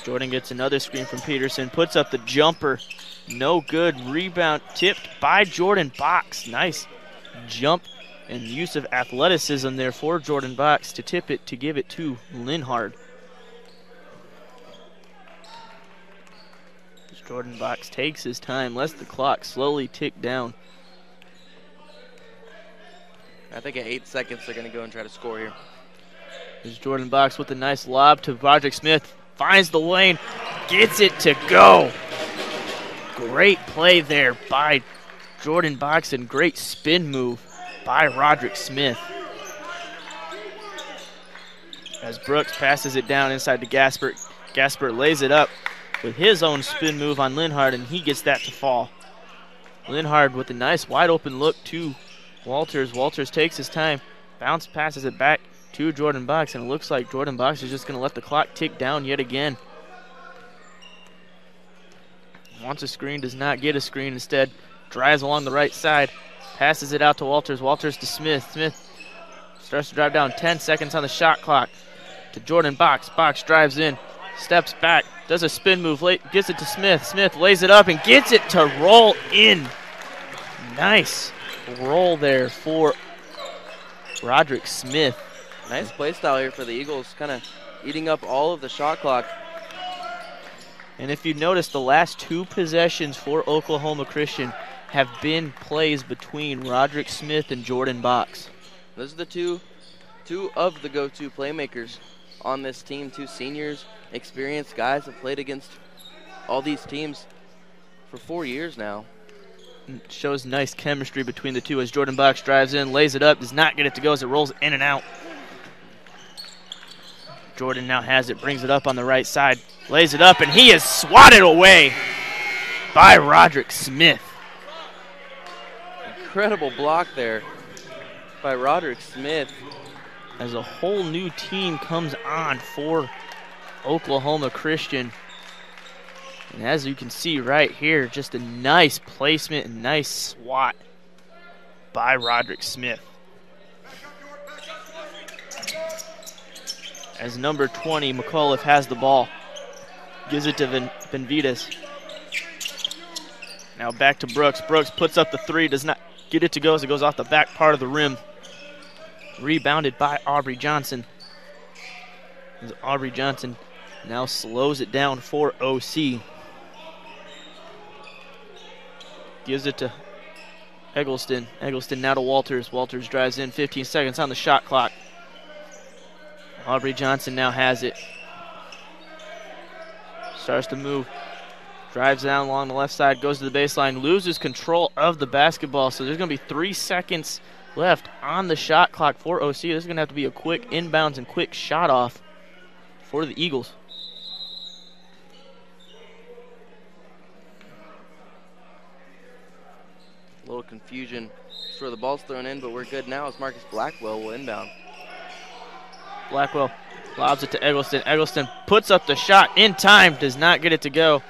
A: Jordan gets another screen from Peterson, puts up the jumper. No good. Rebound tipped by Jordan Boggs. Nice jump and use of athleticism there for Jordan Boggs to tip it, to give it to Linhard. As Jordan Boggs takes his time, lets the clock slowly tick down.
B: I think at 8 seconds they're going to go and try to score here.
A: There's Jordan Boggs with a nice lob to Roderick Smith. Finds the lane, gets it to go. Great play there by Jordan Boggs and great spin move by Roderick Smith. As Brooks passes it down inside to Gaspert. Gaspert lays it up with his own spin move on Linhard, and he gets that to fall. Linhard with a nice wide open look to Walters. Walters takes his time, bounce passes it back to Jordan Boggs, and it looks like Jordan Boggs is just going to let the clock tick down yet again. Wants a screen, does not get a screen. Instead, drives along the right side, passes it out to Walters. Walters to Smith. Smith starts to drive down. 10 seconds on the shot clock to Jordan Boggs. Boggs drives in, steps back, does a spin move, gets it to Smith. Smith lays it up and gets it to roll in. Nice roll there for Roderick Smith.
B: Nice play style here for the Eagles, kind of eating up all of the shot clock.
A: And if you notice, the last 2 possessions for Oklahoma Christian have been plays between Roderick Smith and Jordan Boggs.
B: Those are the two of the go-to playmakers on this team. 2 seniors, experienced guys have played against all these teams for 4 years now.
A: It shows nice chemistry between the two as Jordan Boggs drives in, lays it up, does not get it to go as it rolls in and out. Jordan now has it, brings it up on the right side, lays it up, and he is swatted away by Roderick Smith.
B: Incredible block there by Roderick Smith.
A: As a whole new team comes on for Oklahoma Christian. And as you can see right here, just a nice placement and nice swat by Roderick Smith. As number 20, McAuliffe has the ball. Gives it to Benavides. Now back to Brooks. Brooks puts up the 3, does not get it to go as it goes off the back part of the rim. Rebounded by Aubrey Johnson. As Aubrey Johnson now slows it down for OC. Gives it to Eggleston. Eggleston now to Walters. Walters drives in, 15 seconds on the shot clock. Aubrey Johnson now has it. Starts to move. Drives down along the left side, goes to the baseline, loses control of the basketball. So there's going to be 3 seconds left on the shot clock for OC. This is going to have to be a quick inbounds and quick shot off for the Eagles.
B: A little confusion as to where the ball's thrown in, but we're good now as Marcus Blackwell will inbound.
A: Blackwell lobs it to Eggleston. Eggleston puts up the shot in time, does not get it to go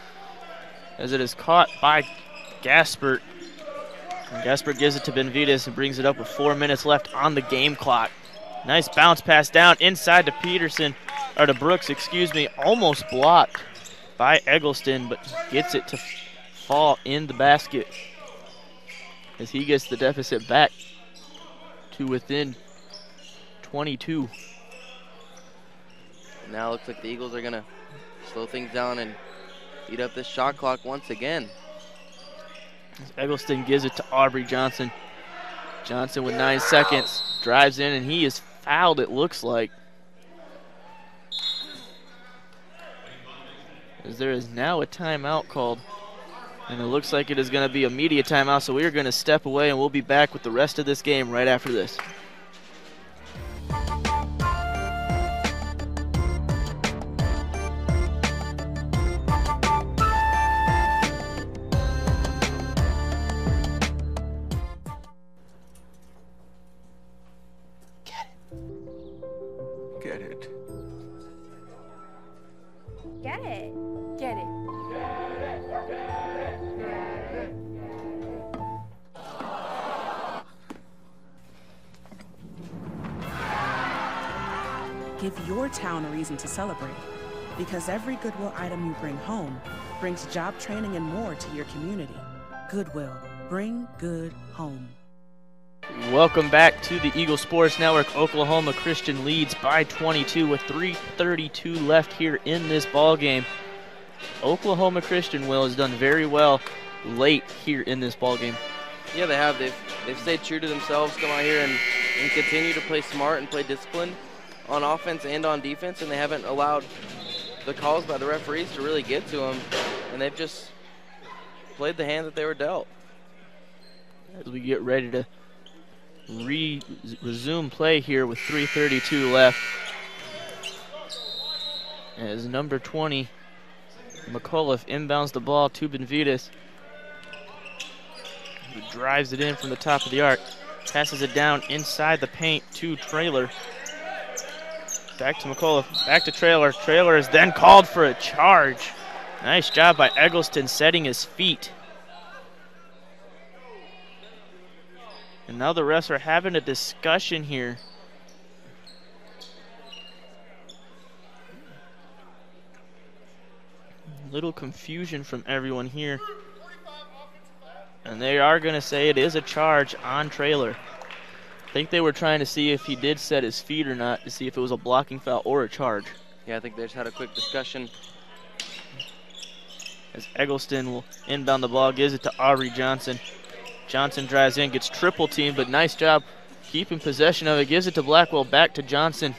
A: as it is caught by Gaspert. And Gaspert gives it to Benvides and brings it up with 4 minutes left on the game clock. Nice bounce pass down inside to Peterson, or to Brooks, excuse me, almost blocked by Eggleston, but gets it to fall in the basket as he gets the deficit back to within 22.
B: Now it looks like the Eagles are going to slow things down and eat up this shot clock once again.
A: Eggleston gives it to Aubrey Johnson. Johnson with 9 seconds, drives in, and he is fouled, it looks like. As there is now a timeout called, and it looks like it is going to be a media timeout, so we are going to step away, and we'll be back with the rest of this game right after this.
T: Get it.
D: Get it. Get it.
G: Give your town a reason to celebrate, because every Goodwill item you bring home brings job training and more to your community. Goodwill, bring good home.
A: Welcome back to the Eagle Sports Network. Oklahoma Christian leads by 22 with 3:32 left here in this ball game. Oklahoma Christian, Will, has done very well late here in this ball game.
B: Yeah, they have. They've stayed true to themselves, come out here and continue to play smart and play disciplined on offense and on defense, and they haven't allowed the calls by the referees to really get to them, and they've just played the hand that they were dealt.
A: As we get ready to resume play here with 3:32 left, as number 20 McAuliffe inbounds the ball to Benvides, who drives it in from the top of the arc, passes it down inside the paint to Traylor. Back to McAuliffe, back to Traylor. Traylor is then called for a charge. Nice job by Eggleston setting his feet. And now the refs are having a discussion here. Little confusion from everyone here. And they are going to say it is a charge on Traylor. I think they were trying to see if he did set his feet or not, to see if it was a blocking foul or a charge.
B: Yeah, I think they just had a quick discussion.
A: As Eggleston will inbound the ball, gives it to Aubrey Johnson. Johnson drives in, gets triple teamed, but nice job keeping possession of it. Gives it to Blackwell, back to Johnson.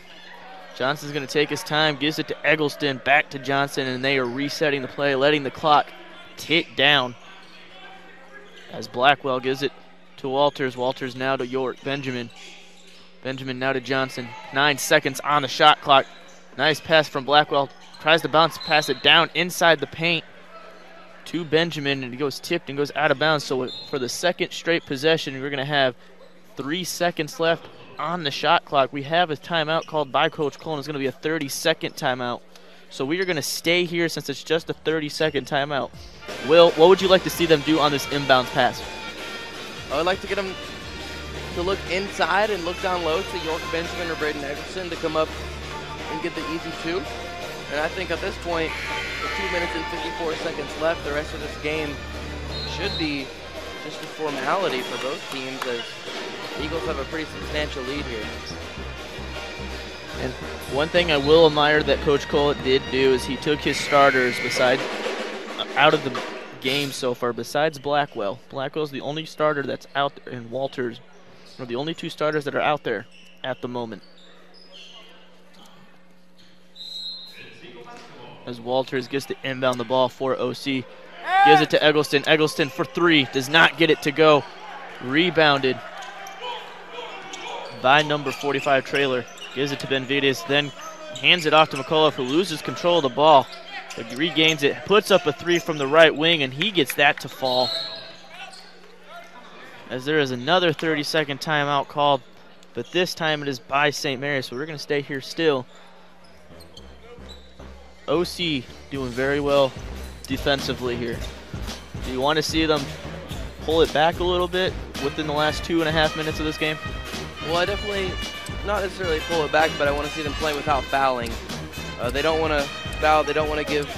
A: Johnson's going to take his time, gives it to Eggleston, back to Johnson, and they are resetting the play, letting the clock tick down. As Blackwell gives it to Walters. Walters now to York. Benjamin now to Johnson. 9 seconds on the shot clock. Nice pass from Blackwell. Tries to bounce, pass it down inside the paint to Benjamin, and it goes tipped and goes out of bounds. So for the second straight possession, we're going to have 3 seconds left on the shot clock. We have a timeout called by Coach Cullen. It's going to be a 30-second timeout. So we are going to stay here since it's just a 30-second timeout. Will, what would you like to see them do on this inbounds pass?
B: I would like to get them to look inside and look down low to York Benjamin or Braden Eggleston to come up and get the easy 2. And I think at this point, with 2 minutes and 54 seconds left, the rest of this game should be just a formality for both teams, as the Eagles have a pretty substantial lead here.
A: And one thing I will admire that Coach Cole did do is he took his starters out of the game so far, besides Blackwell. Blackwell's the only starter that's out there, and Walters are the only 2 starters that are out there at the moment. As Walters gets to inbound the ball for OC. Gives it to Eggleston. Eggleston for 3. Does not get it to go. Rebounded by number 45, Traylor. Gives it to Benvides. Then hands it off to McAuliffe, who loses control of the ball. But regains it. Puts up a 3 from the right wing, and he gets that to fall. as there is another 30-second timeout called, but this time it is by St. Mary's, so we're going to stay here still. OC doing very well defensively here. Do you want to see them pull it back a little bit within the last 2.5 minutes of this game?
B: Well, I definitely, not necessarily pull it back, but I want to see them play without fouling. They don't want to foul. They don't want to give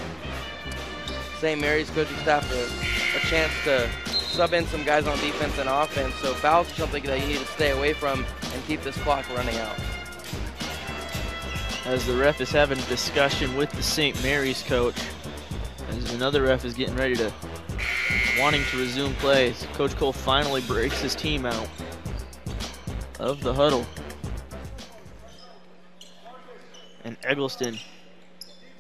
B: St. Mary's coaching staff a chance to sub in some guys on defense and offense. So fouls are something that you need to stay away from and keep this clock running out.
A: As the ref is having a discussion with the St. Mary's coach, as another ref is getting ready to, wanting to resume plays. Coach Cole finally breaks his team out of the huddle. And Eggleston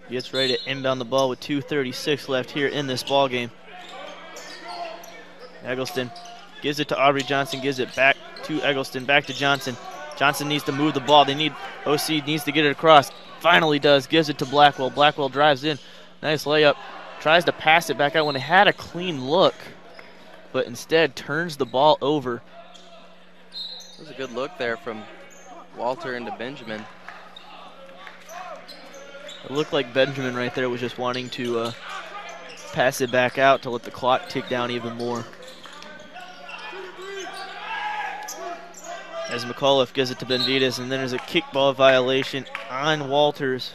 A: gets ready to inbound the ball with 2:36 left here in this ball game. Eggleston gives it to Aubrey Johnson, gives it back to Eggleston, back to Johnson. Johnson needs to move the ball. OC needs to get it across. Finally does, gives it to Blackwell. Blackwell drives in. Nice layup. Tries to pass it back out when it had a clean look, but instead turns the ball over.
B: That was a good look there from Walter into Benjamin.
A: It looked like Benjamin right there was just wanting to pass it back out to let the clock tick down even more. As McAuliffe gives it to Benvides, and then there's a kickball violation on Walters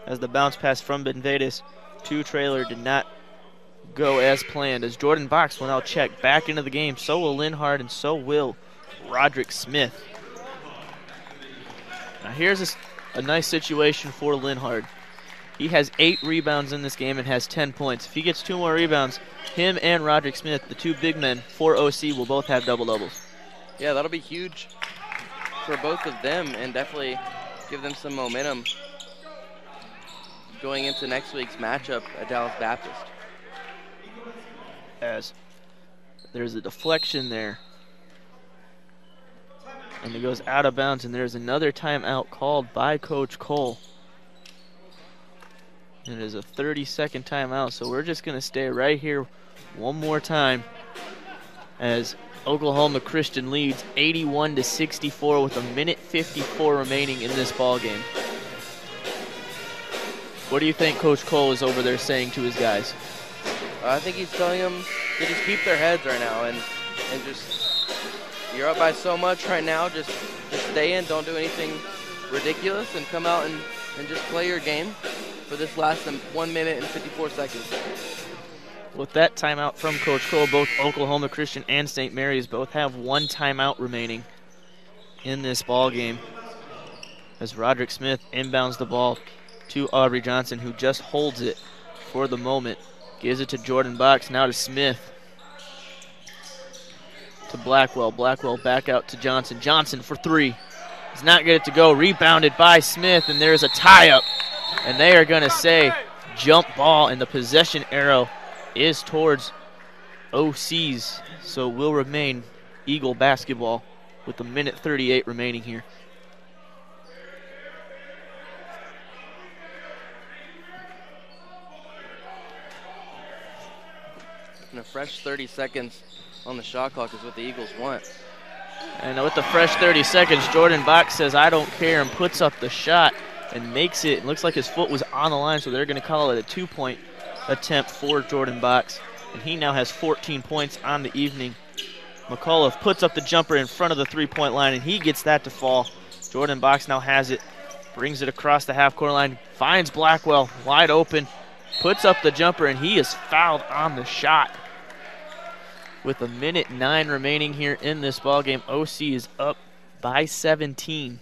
A: as the bounce pass from Benvides to Traylor did not go as planned. As Jordan Box will now check back into the game, so will Linhart and so will Roderick Smith. Now here's a nice situation for Linhart. He has 8 rebounds in this game and has 10 points. If he gets 2 more rebounds, him and Roderick Smith, the 2 big men for OC, will both have double-doubles.
B: Yeah, that'll be huge for both of them and definitely give them some momentum going into next week's matchup at Dallas Baptist.
A: As there's a deflection there, and it goes out of bounds, and there's another timeout called by Coach Cole. And it is a 30-second timeout, so we're just going to stay right here one more time as Oklahoma Christian leads 81-64 with 1:54 remaining in this ball game. What do you think Coach Cole is over there saying to his guys?
B: I think he's telling them to just keep their heads right now and just, you're up by so much right now, just stay in, don't do anything ridiculous, and come out and just play your game for this last 1 minute and 54 seconds.
A: With that timeout from Coach Cole, both Oklahoma Christian and St. Mary's both have 1 timeout remaining in this ball game. As Roderick Smith inbounds the ball to Aubrey Johnson, who just holds it for the moment. Gives it to Jordan Box, now to Smith. To Blackwell. Blackwell back out to Johnson. Johnson for 3. Does not get it to go. Rebounded by Smith, and there's a tie-up. And they are going to say jump ball, and the possession arrow is towards OC's, so will remain Eagle basketball with 1:38 remaining here.
B: And a fresh 30 seconds on the shot clock is what the Eagles want.
A: And with the fresh 30 seconds, Jordan Box says, I don't care, and puts up the shot and makes it. It looks like his foot was on the line, so they're going to call it a 2-point attempt for Jordan Box. And he now has 14 points on the evening. McAuliffe puts up the jumper in front of the 3-point line, and he gets that to fall. Jordan Box now has it, brings it across the half-court line, finds Blackwell wide open, puts up the jumper, and he is fouled on the shot. With 1:09 remaining here in this ballgame, OC is up by 17.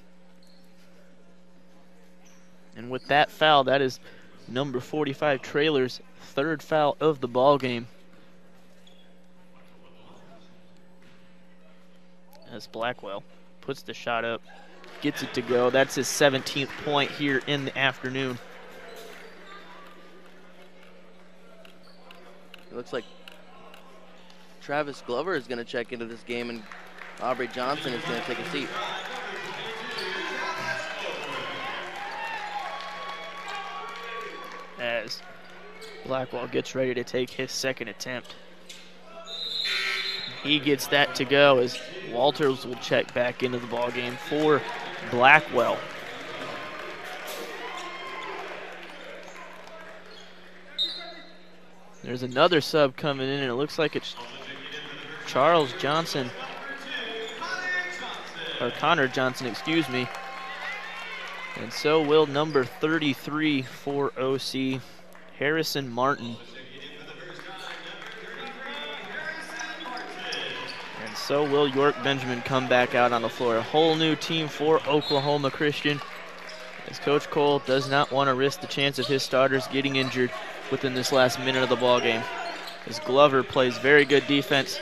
A: And with that foul, that is number 45, Traylor's 3rd foul of the ballgame. As Blackwell puts the shot up, gets it to go. That's his 17th point here in the afternoon.
B: It looks like Travis Glover is going to check into this game, and Aubrey Johnson is going to take a seat.
A: As Blackwell gets ready to take his 2nd attempt. he gets that to go as Walters will check back into the ballgame for Blackwell. There's another sub coming in, and it looks like it's Charles Johnson, or Connor Johnson, excuse me. And so will number 33 for OC, Harrison Martin. And so will York Benjamin come back out on the floor. A whole new team for Oklahoma Christian, as Coach Cole does not want to risk the chance of his starters getting injured within this last minute of the ball game. As Glover plays very good defense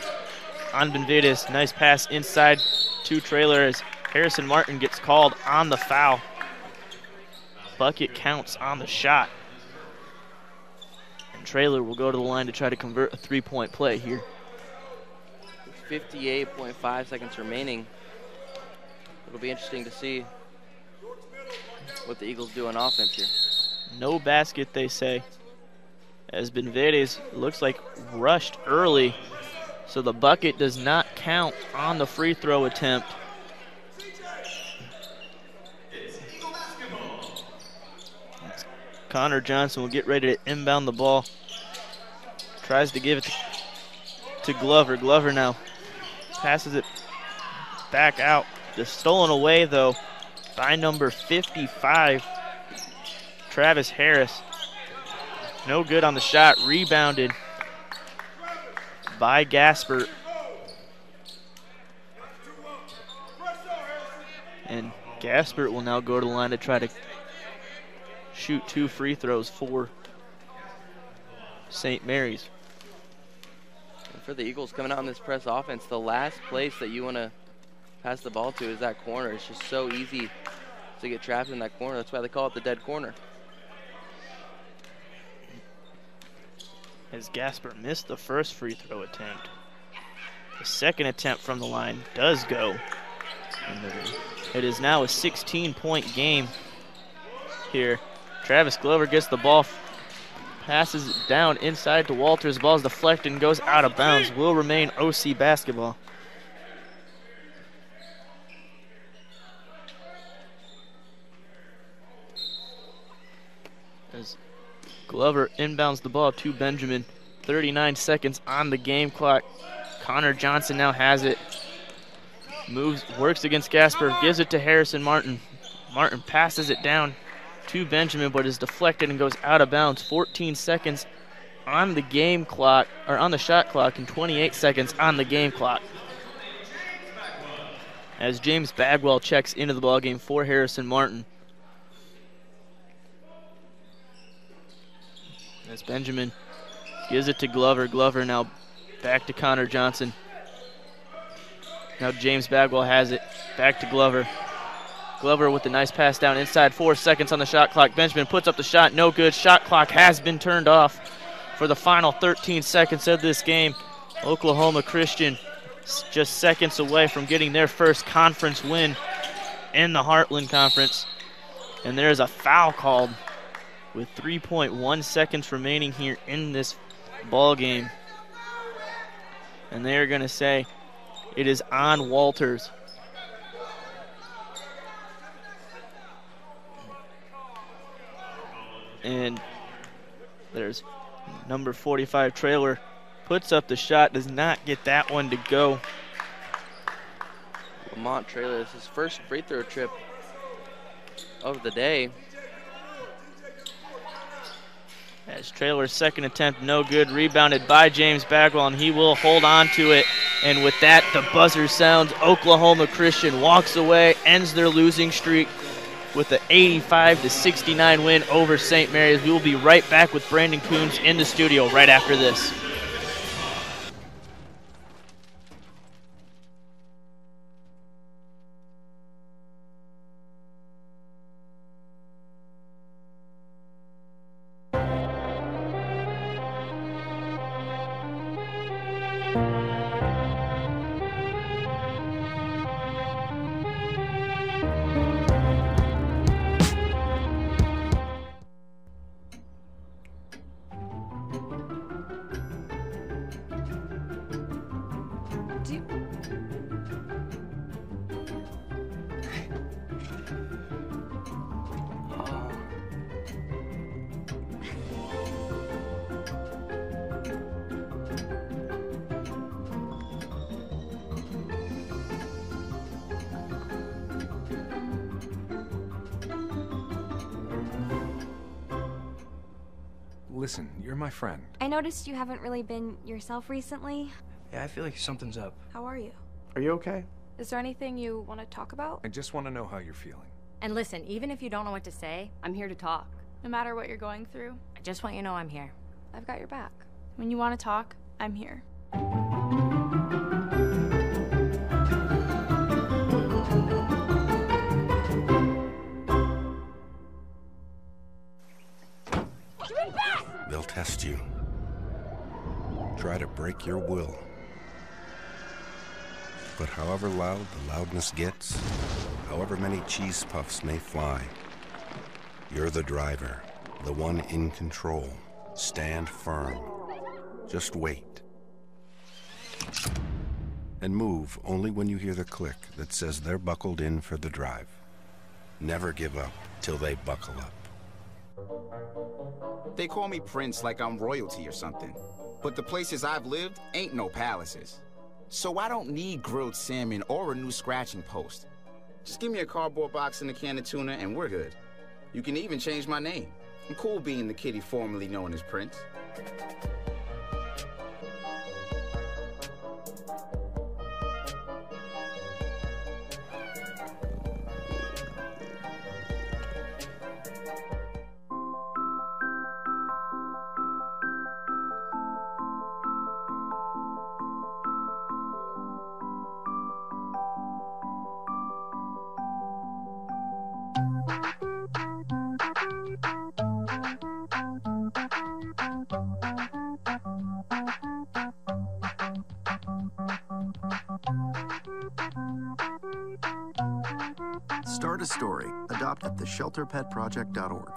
A: on Benvides. Nice pass inside to Traylor as Harrison Martin gets called on the foul. Bucket counts on the shot. And Traylor will go to the line to try to convert a three-point play here.
B: 58.5 seconds remaining. It'll be interesting to see what the Eagles do on offense here.
A: No basket, they say, as Benvides looks like rushed early, so the bucket does not count on the free throw attempt. Connor Johnson will get ready to inbound the ball. Tries to give it to Glover. Glover now passes it back out. Just stolen away, though, by number 55, Travis Harris. No good on the shot. Rebounded by Gaspert. And Gaspert will now go to the line to try to shoot 2 free throws for St. Mary's.
B: And for the Eagles coming out in this press offense, the last place that you want to pass the ball to is that corner. It's just so easy to get trapped in that corner. That's why they call it the dead corner.
A: As Gaspert missed the first free throw attempt, the second attempt from the line does go. It is now a 16-point game here. Travis Glover gets the ball, passes it down inside to Walters. Ball is deflected and goes out of bounds. Will remain OC basketball. As Glover inbounds the ball to Benjamin. 39 seconds on the game clock. Connor Johnson now has it. Moves, works against Gasper, gives it to Harrison Martin. Martin passes it down to Benjamin, but is deflected and goes out of bounds. 14 seconds on the game clock, or on the shot clock, and 28 seconds on the game clock. As James Bagwell checks into the ballgame for Harrison Martin. As Benjamin gives it to Glover. Glover now back to Connor Johnson. Now James Bagwell has it. Back to Glover. Glover with the nice pass down inside. 4 seconds on the shot clock. Benjamin puts up the shot. No good. Shot clock has been turned off for the final 13 seconds of this game. Oklahoma Christian just seconds away from getting their first conference win in the Heartland Conference. And there's a foul called with 3.1 seconds remaining here in this ball game. And they're going to say it is on Walters. And there's number 45, Traylor, puts up the shot, does not get that one to go.
B: Lamont Traylor, this is his first free throw trip of the day.
A: As Traylor's second attempt, no good, rebounded by James Bagwell, and he will hold on to it. And with that, the buzzer sounds. Oklahoma Christian walks away, ends their losing streak with an 85-69 win over St. Mary's. We will be right back with Brandon Coons in the studio right after this.
H: Listen, you're my friend.
J: I noticed you haven't really been yourself recently.
I: Yeah, I feel like something's up.
J: How are you?
I: Are you okay?
J: Is there anything you want to talk about?
H: I just want to know how you're feeling.
K: And listen, even if you don't know what to say, I'm here to talk.
D: No matter what you're going through,
K: I just want you to know I'm here.
J: I've got your back.
D: when you want to talk, I'm here.
X: They'll test you. Try to break your will. But however loud the loudness gets, however many cheese puffs may fly, you're the driver, the one in control. Stand firm. Just wait. And move only when you hear the click that says they're buckled in for the drive. Never give up till they buckle up.
F: They call me Prince like I'm royalty or something. But the places I've lived ain't no palaces. So I don't need grilled salmon or a new scratching post. Just give me a cardboard box and a can of tuna and we're good. You can even change my name. I'm cool being the kitty formerly known as Prince.
L: Start a story. Adopt at theshelterpetproject.org.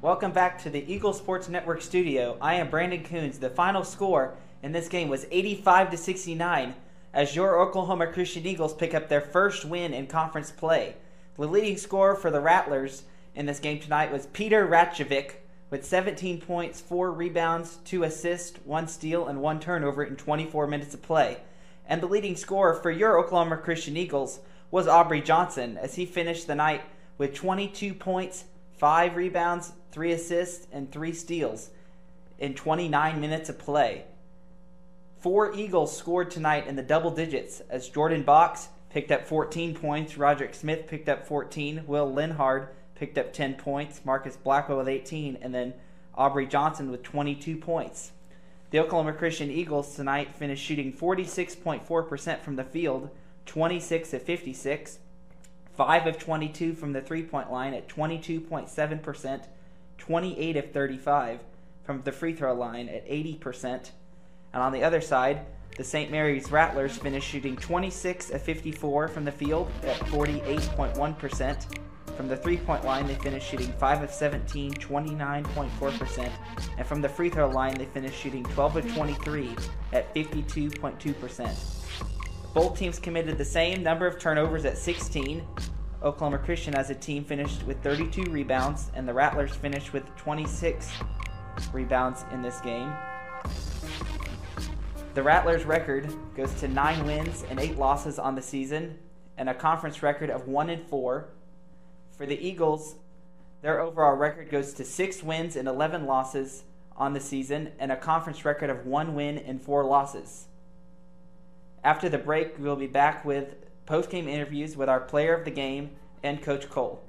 M: Welcome back to the Eagle Sports Network studio. I am Brandon Coons. The final score in this game was 85-69 as your Oklahoma Christian Eagles pick up their first win in conference play. The leading scorer for the Rattlers in this game tonight was Peter Ratchevick with 17 points, 4 rebounds, 2 assists, 1 steal, and 1 turnover in 24 minutes of play. And the leading scorer for your Oklahoma Christian Eagles was Aubrey Johnson as he finished the night with 22 points, 5 rebounds, 3 assists, and 3 steals in 29 minutes of play. 4 Eagles scored tonight in the double digits as Jordan Box picked up 14 points, Roderick Smith picked up 14, Will Linhard picked up 10 points, Marcus Blackwell with 18, and then Aubrey Johnson with 22 points. The Oklahoma Christian Eagles tonight finished shooting 46.4% from the field, 26 of 56, 5 of 22 from the three-point line at 22.7%, 28 of 35 from the free throw line at 80%. And on the other side, the St. Mary's Rattlers finished shooting 26 of 54 from the field at 48.1%. From the three-point line, they finished shooting 5 of 17, 29.4%. And from the free throw line, they finished shooting 12 of 23 at 52.2%. Both teams committed the same number of turnovers at 16. Oklahoma Christian as a team finished with 32 rebounds, and the Rattlers finished with 26 rebounds in this game. The Rattlers' record goes to 9 wins and 8 losses on the season, and a conference record of 1-4. For the Eagles, their overall record goes to 6 wins and 11 losses on the season, and a conference record of 1 win and 4 losses. After the break, we'll be back with post-game interviews with our player of the game and Coach Cole.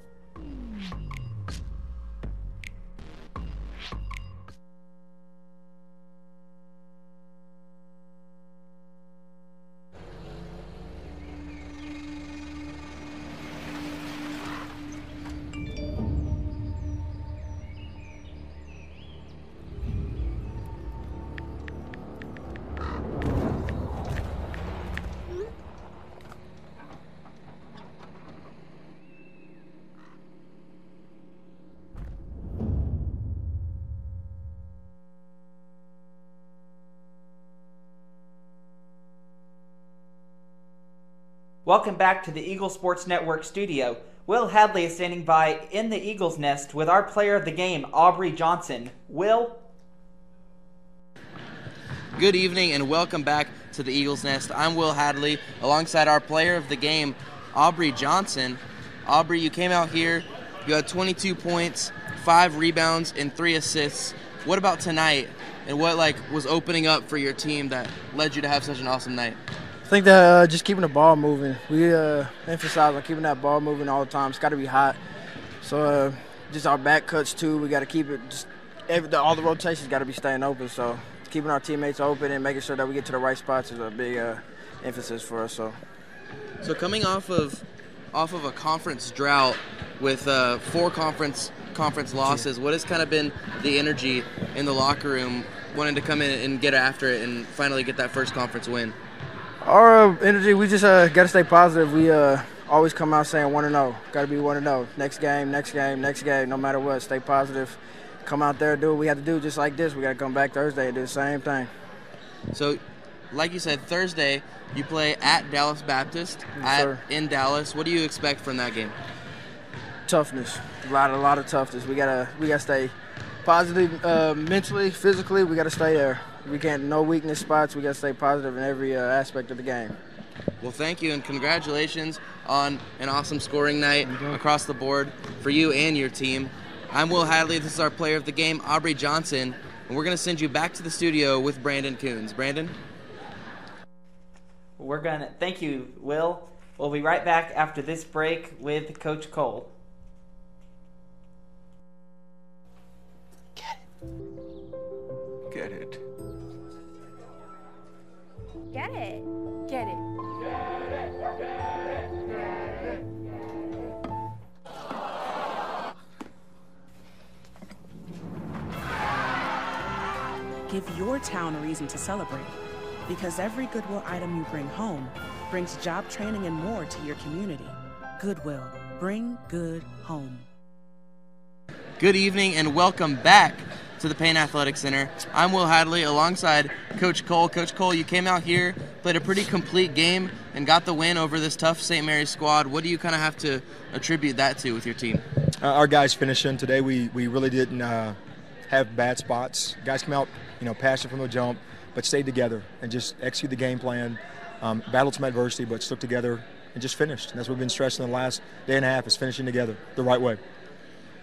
M: Welcome back to the Eagle Sports Network studio. Will Hadley is standing by in the Eagles nest with our player of the game, Aubrey Johnson. Will?
B: Good evening and welcome back to the Eagles Nest. I'm Will Hadley alongside our player of the game, Aubrey Johnson. Aubrey, you came out here, you had 22 points, 5 rebounds, and 3 assists. What about tonight and what was opening up for your team that led you to have such an awesome night?
O: I think that just keeping the ball moving. We emphasize on keeping that ball moving all the time. It's got to be hot. So just our back cuts too. We got to keep it. All the rotations got to be staying open. So keeping our teammates open and making sure that we get to the right spots is a big emphasis for us.
B: So coming off of a conference drought with 4 conference losses, what has kind of been the energy in the locker room wanting to come in and get after it and finally get that first conference win?
O: Our energy, we just got to stay positive. We always come out saying 1-0. Got to be 1-0. Next game, next game, next game, no matter what. Stay positive. Come out there, do what we have to do just like this. We got to come back Thursday and do the same thing.
B: So, like you said, Thursday you play at Dallas Baptist in Dallas. What do you expect from that game?
O: Toughness. A lot of toughness. We gotta stay positive mentally, physically. We gotta stay there. We can't, no weakness spots. We gotta stay positive in every aspect of the game.
B: Well, thank you and congratulations on an awesome scoring night across the board for you and your team. I'm Will Hadley. This is our player of the game, Aubrey Johnson, and we're gonna send you back to the studio with Brandon Coons. Brandon?
M: Thank you, Will. We'll be right back after this break with Coach Cole.
H: Get it.
J: Get it.
D: Get it.
G: Give your town a reason to celebrate. Because every Goodwill item you bring home brings job training and more to your community. Goodwill. Bring good home.
B: Good evening and welcome back to the Payne Athletic Center. I'm Will Hadley alongside Coach Cole. Coach Cole, you came out here, played a pretty complete game, and got the win over this tough St. Mary's squad. What do you kind of have to attribute that to with your team?
P: Our guys finishing today. We really didn't have bad spots. Guys come out, passionate from the jump, but stayed together and just execute the game plan. Battled some adversity, but stuck together and just finished. And that's what we've been stressing the last day and a half, is finishing together the right way.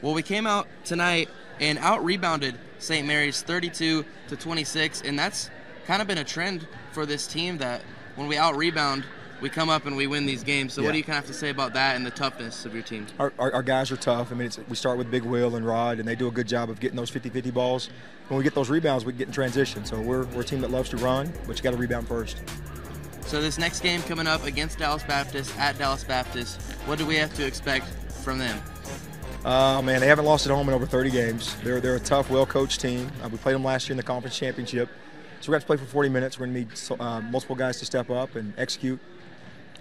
B: Well, we came out tonight and out-rebounded St. Mary's 32-26, and that's kind of been a trend for this team, that when we out-rebound, we come up and we win these games. So what do you kind of have to say about that and the toughness of your team?
P: Our guys are tough. I mean, we start with Big Will and Rod, and they do a good job of getting those 50-50 balls. When we get those rebounds, we get in transition. So we're a team that loves to run, but you got to rebound first.
B: So this next game coming up against Dallas Baptist, at Dallas Baptist, what do we have to expect from them?
P: Man, they haven't lost at home in over 30 games. They're a tough, well-coached team. We played them last year in the conference championship. So we're going to play for 40 minutes. We're going to need multiple guys to step up and execute.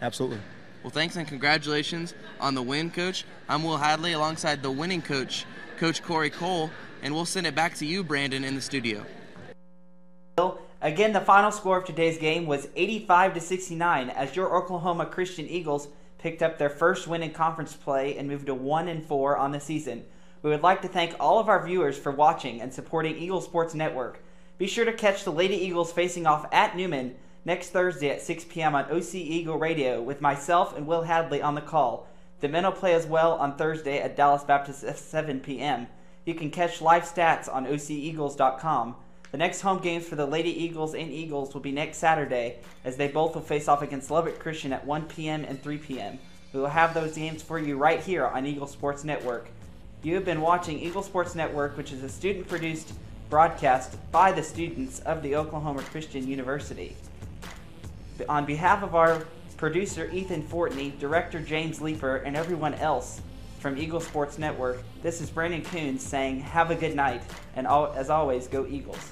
P: Absolutely.
B: Well, thanks and congratulations on the win, Coach. I'm Will Hadley alongside the winning coach, Coach Corey Cole, and we'll send it back to you, Brandon, in the studio.
M: Again, the final score of today's game was 85-69 as your Oklahoma Christian Eagles picked up their first win in conference play and moved to 1-4 on the season. We would like to thank all of our viewers for watching and supporting Eagle Sports Network. Be sure to catch the Lady Eagles facing off at Newman next Thursday at 6 p.m. on OC Eagle Radio with myself and Will Hadley on the call. The men will play as well on Thursday at Dallas Baptist at 7 p.m. You can catch live stats on OCEagles.com. The next home games for the Lady Eagles and Eagles will be next Saturday, as they both will face off against Lubbock Christian at 1 p.m. and 3 p.m. We will have those games for you right here on Eagle Sports Network. You have been watching Eagle Sports Network, which is a student-produced broadcast by the students of the Oklahoma Christian University. On behalf of our producer Ethan Fortney, director James Leeper, and everyone else from Eagle Sports Network, this is Brandon Coons saying have a good night, and as always, go Eagles.